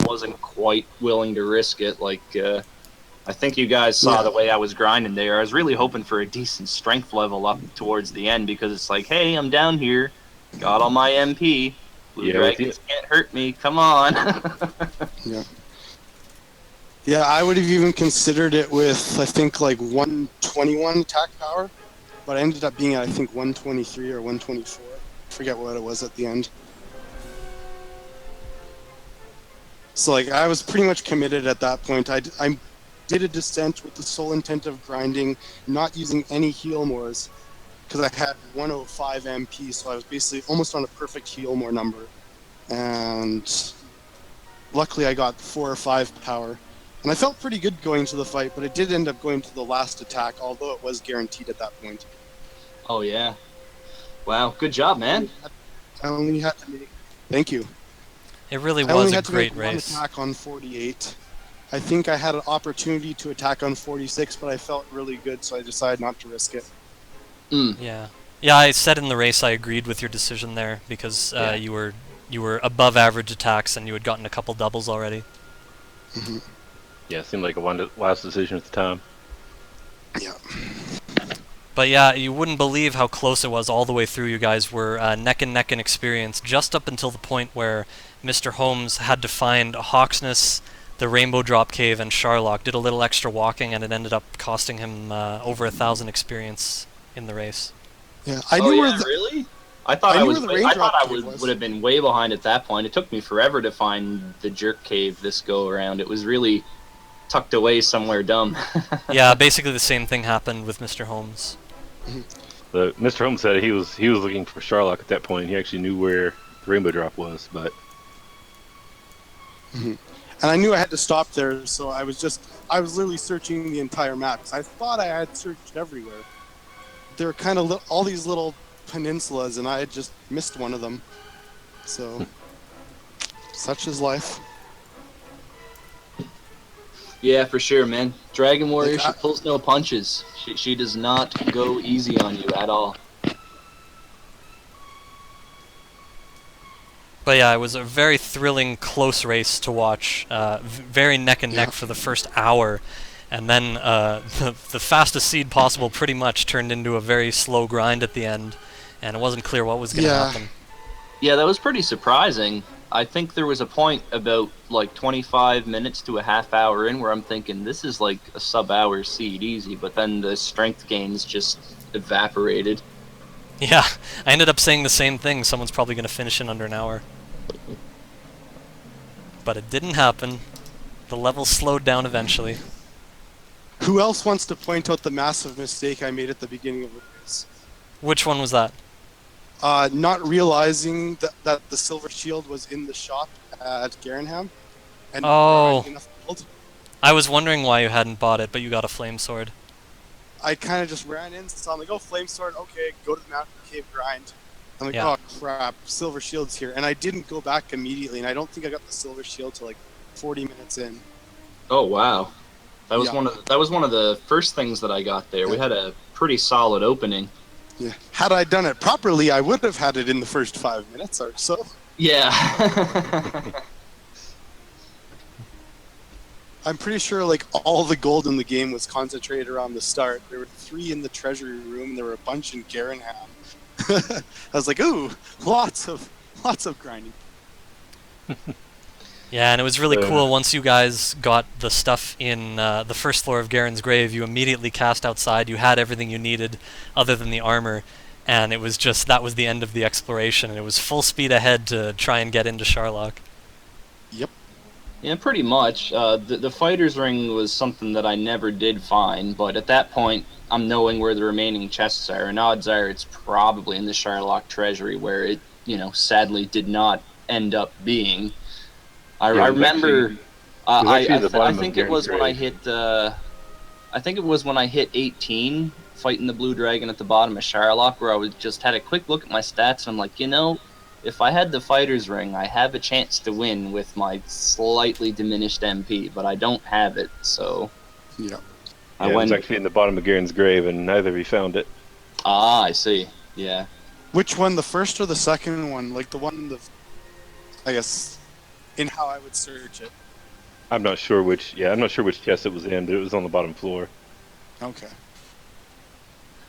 wasn't quite willing to risk it. I think you guys saw the way I was grinding there. I was really hoping for a decent strength level up towards the end because it's like, hey, I'm down here, got all my MP. Blue dragons can't hurt me. Come on. Yeah. Yeah, I would have even considered it with, I think, 121 attack power, but I ended up being at, I think, 123 or 124. I forget what it was at the end. So, I was pretty much committed at that point. I did a descent with the sole intent of grinding, not using any heal mores, because I had 105 MP, so I was basically almost on a perfect heal more number. And luckily I got 4 or 5 power. And I felt pretty good going to the fight, but it did end up going to the last attack, although it was guaranteed at that point. Oh, yeah. Wow, good job, man. I only had to make... Thank you. It really I only was a had to great make one race. attack on 48. I think I had an opportunity to attack on 46, but I felt really good, so I decided not to risk it. Yeah. Yeah, I said in the race I agreed with your decision there because Yeah. you were above average attacks and you had gotten a couple doubles already. Mm-hmm. Yeah, it seemed like a wise decision at the time. Yeah. But yeah, you wouldn't believe how close it was all the way through. You guys were neck and neck in experience, just up until the point where Mr. Holmes had to find Hawksness, the Rainbow Drop Cave, and Sharlock. Did a little extra walking, and it ended up costing him over 1,000 experience in the race. Yeah, I knew where the... Really? I thought I I knew was. where the I raindrop thought I cave was. would have been way behind at that point. It took me forever to find the jerk cave this go around. It was really tucked away somewhere dumb. Yeah, basically the same thing happened with Mr. Holmes. Mr. Holmes said he was looking for Sharlock at that point. He actually knew where the Rainbow Drop was, but And I knew I had to stop there, so I was literally searching the entire map, 'cause I thought I had searched everywhere. There were kind of all these little peninsulas, and I had just missed one of them. So, such is life. Yeah, for sure, man. Dragon Warrior, Like, she pulls no punches. She does not go easy on you at all. But yeah, it was a very thrilling, close race to watch. Very neck and neck for the first hour. And then the fastest seed possible pretty much turned into a very slow grind at the end. And it wasn't clear what was going to happen. Yeah, that was pretty surprising. I think there was a point about like 25 minutes to a half hour in where I'm thinking this is like a sub-hour seed easy, but then the strength gains just evaporated. Yeah, I ended up saying the same thing. Someone's probably going to finish in under an hour. But it didn't happen. The level slowed down eventually. Who else wants to point out the massive mistake I made at the beginning of the race? Which one was that? Not realizing that the silver shield was in the shop at Garenham. And Oh. enough gold. I was wondering why you hadn't bought it, but you got a flame sword. I kind of just ran in, so I'm like, oh, flame sword, okay, go to the mountain cave grind. I'm like, Yeah. oh crap, silver shield's here. And I didn't go back immediately, and I don't think I got the silver shield till like 40 minutes in. Oh wow, that was Yeah. one of the first things that I got there. We had a pretty solid opening. Yeah. Had I done it properly, I would have had it in the first 5 minutes or so. Yeah. I'm pretty sure like all the gold in the game was concentrated around the start. There were 3 in the treasury room, and there were a bunch in Garenham. I was like, ooh, lots of grinding. Yeah, and it was really cool once you guys got the stuff in the first floor of Garen's grave. You immediately cast outside. You had everything you needed other than the armor, and it was just that was the end of the exploration, and it was full speed ahead to try and get into Sharlock. Yep. Yeah, pretty much. The fighter's ring was something that I never did find, but at that point, I'm knowing where the remaining chests are, and odds are it's probably in the Sharlock treasury, where it, sadly did not end up being. I remember. I think it was when I hit. I think it was when I hit 18, fighting the blue dragon at the bottom of Sharlock, where I just had a quick look at my stats, and I'm like, if I had the fighter's ring, I have a chance to win with my slightly diminished MP, but I don't have it, so. Yeah. it was actually in the bottom of Garen's grave, and neither of you found it. Ah, I see. Yeah. Which one, the first or the second one? Like the one in the, I guess, in how I would search it. I'm not sure which chest it was in, but it was on the bottom floor. Okay.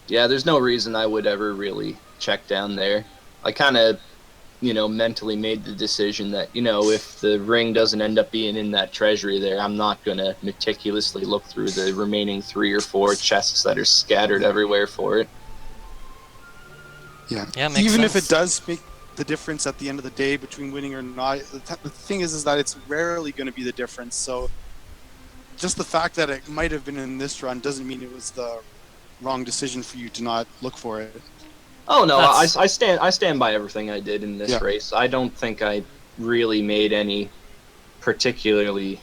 Yeah, there's no reason I would ever really check down there. I kind of, mentally made the decision that, if the ring doesn't end up being in that treasury there, I'm not going to meticulously look through the remaining 3 or 4 chests that are scattered everywhere for it. Yeah. Yeah, makes Even sense. if it does make the difference at the end of the day between winning or not, the thing is that it's rarely going to be the difference. So just the fact that it might have been in this run doesn't mean it was the wrong decision for you to not look for it. Oh no, I That's- stand by everything I did in this race. I don't think I really made any particularly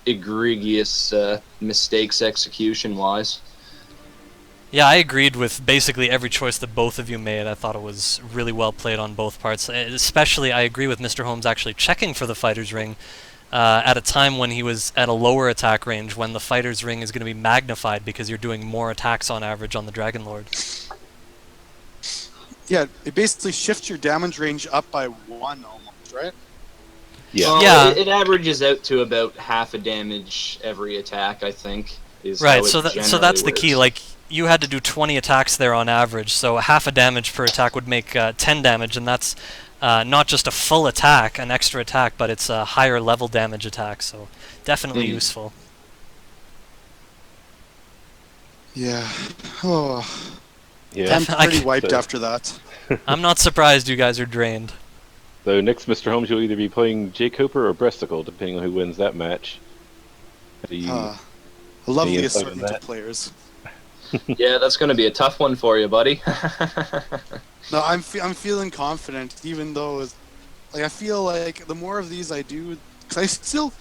egregious mistakes execution-wise. Yeah, I agreed with basically every choice that both of you made. I thought it was really well played on both parts. Especially, I agree with Mr. Holmes actually checking for the fighter's ring at a time when he was at a lower attack range, when the fighter's ring is going to be magnified because you're doing more attacks on average on the Dragon Lord. Yeah, it basically shifts your damage range up by 1 almost, right? Yeah. Well, Yeah. it averages out to about half a damage every attack, I think. Is Right, how it so generally that's the key. works. Like, you had to do 20 attacks there on average, so half a damage per attack would make 10 damage, and that's not just a full attack, an extra attack, but it's a higher level damage attack, so definitely useful. Yeah. Oh, Yeah. I'm pretty I- wiped So- after that. I'm not surprised you guys are drained. So next, Mr. Holmes, you'll either be playing Jake Hooper or Bresticle, depending on who wins that match. Do you- A lovely Any insight on assortment that? of players. Yeah, that's going to be a tough one for you, buddy. No, I'm feeling confident, even though I feel like the more of these I do, because I still,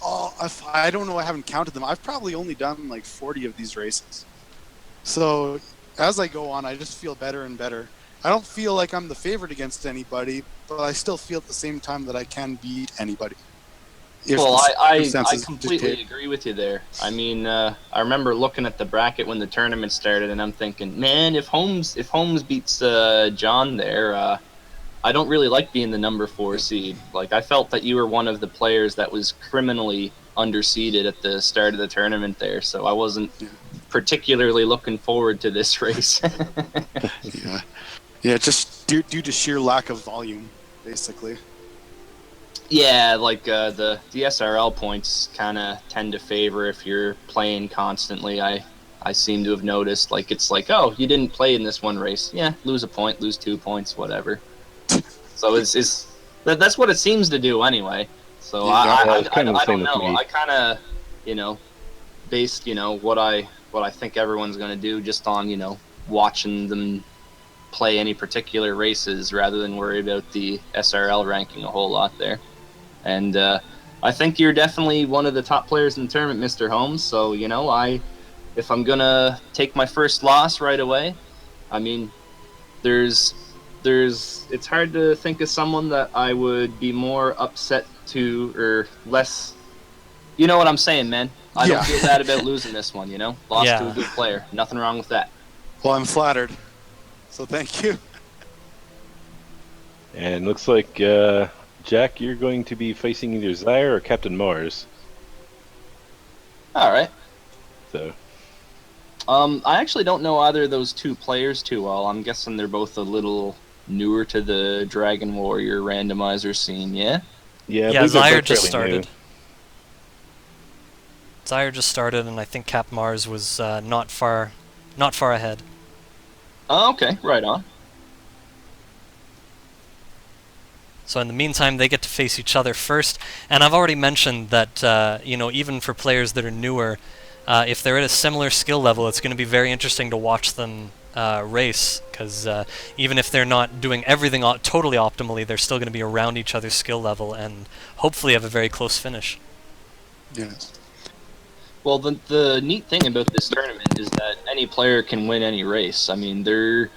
I don't know, I haven't counted them. I've probably only done like 40 of these races. So as I go on, I just feel better and better. I don't feel like I'm the favorite against anybody, but I still feel at the same time that I can beat anybody. If Well, the I circumstances completely dictate. agree with you there. I mean, I remember looking at the bracket when the tournament started, and I'm thinking, man, if Holmes beats John there, I don't really like being the number 4 seed. Like, I felt that you were one of the players that was criminally underseeded at the start of the tournament there, so I wasn't particularly looking forward to this race. Yeah, just due to sheer lack of volume, basically. Yeah, like the SRL points kind of tend to favor if you're playing constantly. I seem to have noticed, like, it's like, oh, you didn't play in this one race. Yeah, lose a point, lose 2 points, whatever. So that's what it seems to do anyway. So Yeah, it's kinda the I same don't with know. me. I kind of, based, what I think everyone's going to do just on, watching them play any particular races rather than worry about the SRL ranking a whole lot there. And I think you're definitely one of the top players in the tournament, Mr. Holmes. So, if I'm going to take my first loss right away, I mean, it's hard to think of someone that I would be more upset to or less. You know what I'm saying, man? I don't feel bad about losing this one, Lost to a good player. Nothing wrong with that. Well, I'm flattered. So thank you. And looks like, Jack, you're going to be facing either Zyre or Captain Mars. All right. So, I actually don't know either of those two players too well. I'm guessing they're both a little newer to the Dragon Warrior randomizer scene, yeah? yeah, I Yeah, believe they're Zyre both just fairly new. started. Zyre just started, and I think Cap Mars was not far ahead. Oh, okay, right on. So in the meantime, they get to face each other first. And I've already mentioned that, even for players that are newer, if they're at a similar skill level, it's going to be very interesting to watch them race. Because even if they're not doing everything totally optimally, they're still going to be around each other's skill level and hopefully have a very close finish. Yes. Well, the neat thing about this tournament is that any player can win any race. I mean, there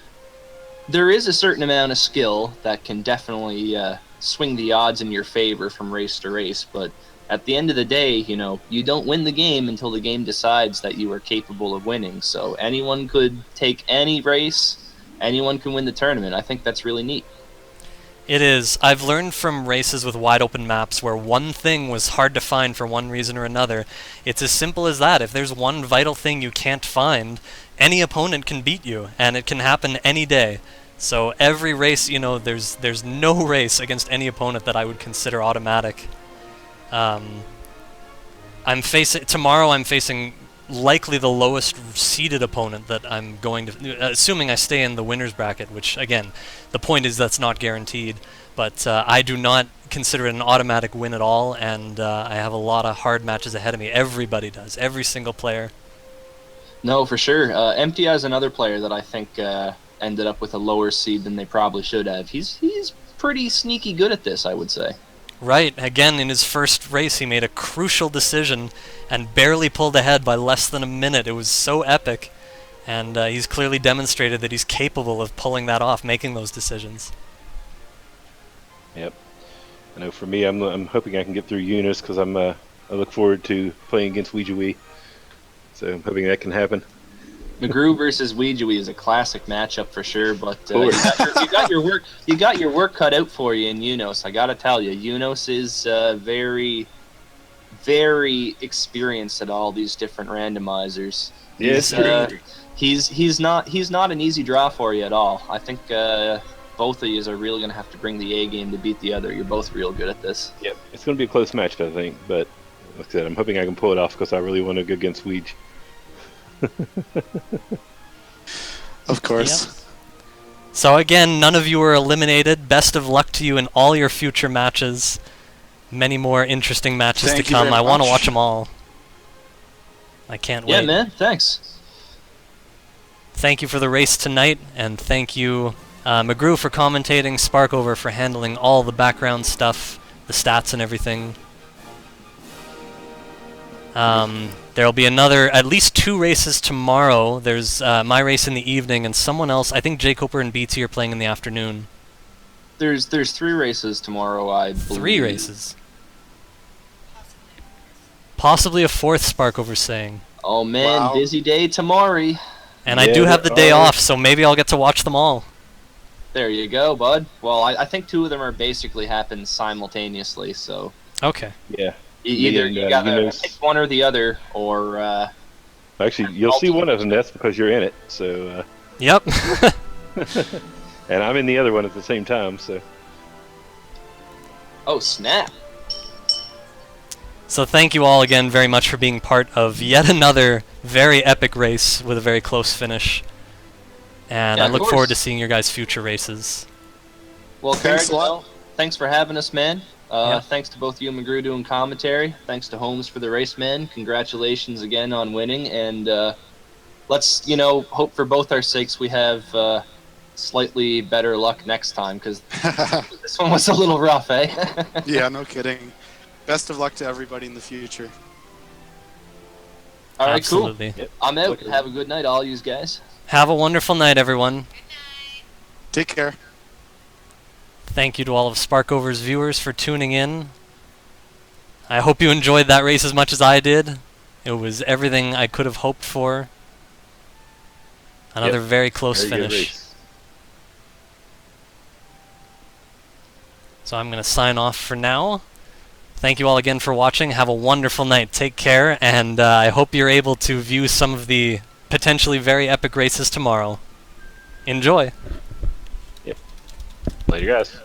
is a certain amount of skill that can definitely swing the odds in your favor from race to race, but at the end of the day, you don't win the game until the game decides that you are capable of winning. So anyone could take any race, anyone can win the tournament. I think that's really neat. It is. I've learned from races with wide open maps where one thing was hard to find for one reason or another. It's as simple as that. If there's one vital thing you can't find, any opponent can beat you, and it can happen any day. So every race, there's no race against any opponent that I would consider automatic. Tomorrow I'm facing likely the lowest seeded opponent that I'm going to, assuming I stay in the winner's bracket, which again, the point is that's not guaranteed, but I do not consider it an automatic win at all, and I have a lot of hard matches ahead of me. Everybody does, every single player. No, for sure. MTI is another player that I think ended up with a lower seed than they probably should have. He's pretty sneaky good at this, I would say. Right, again in his first race he made a crucial decision and barely pulled ahead by less than a minute. It was so epic, and he's clearly demonstrated that he's capable of pulling that off, making those decisions. Yep. I know for me, I'm hoping I can get through Eunice because I look forward to playing against Ouija. So I'm hoping that can happen. mcgrew versus Ouija is a classic matchup for sure, but Of you got your work cut out for you in Eunice. I gotta tell you, Eunice is very, very experienced at all these different randomizers. Yes, He's not an easy draw for you at all. I think both of you are really gonna have to bring the A game to beat the other. You're both real good at this. Yep. It's going to be a close match, I think. But like I said, I'm hoping I can pull it off because I really want to go against Ouija. Of course. Yep. So again, none of you were eliminated. Best of luck to you in all your future matches. Many more interesting matches Thank to you come. very I want to much. watch them all. I can't Yeah, wait. man. Thanks. Thank you for the race tonight, and thank you, mcgrew, for commentating, Sparkover for handling all the background stuff, the stats and everything. There'll be at least 2 races tomorrow. There's my race in the evening, and someone else, I think Jake Hooper and BT are playing in the afternoon. There's 3 races tomorrow, I believe. 3 races. Possibly a 4th. Possibly a 4th, Sparkover's saying. Oh man, Wow. busy day tomorrow. And I Yeah, do have the day there are. off, so maybe I'll get to watch them all. There you go, bud. Well, I think 2 of them are basically happen simultaneously, so Okay. Yeah. either Yeah, you gotta Eunice. pick one or the other, or Actually, you'll see one of them. That's because you're in it. So, Yep. and I'm in the other one at the same time. So, oh snap! So thank you all again very much for being part of yet another very epic race with a very close finish. And Yeah, I of look course. forward to seeing your guys' future races. Well, Thanks a lot. Carrick, thanks for having us, man. Yeah. Thanks to both you and mcgrew doing commentary. Thanks to Holmes for the race, man. Congratulations again on winning, and let's hope for both our sakes we have slightly better luck next time, because this one was a little rough, eh? Yeah, no kidding. Best of luck to everybody in the future. All right, Absolutely. cool. I'm out. Have a good night, all you guys. Have a wonderful night, everyone. Good night. Take care. Thank you to all of Sparkover's viewers for tuning in. I hope you enjoyed that race as much as I did. It was everything I could have hoped for. Another Yep. very close very good finish. race. So I'm going to sign off for now. Thank you all again for watching. Have a wonderful night. Take care, and I hope you're able to view some of the potentially very epic races tomorrow. Enjoy! Later, guys.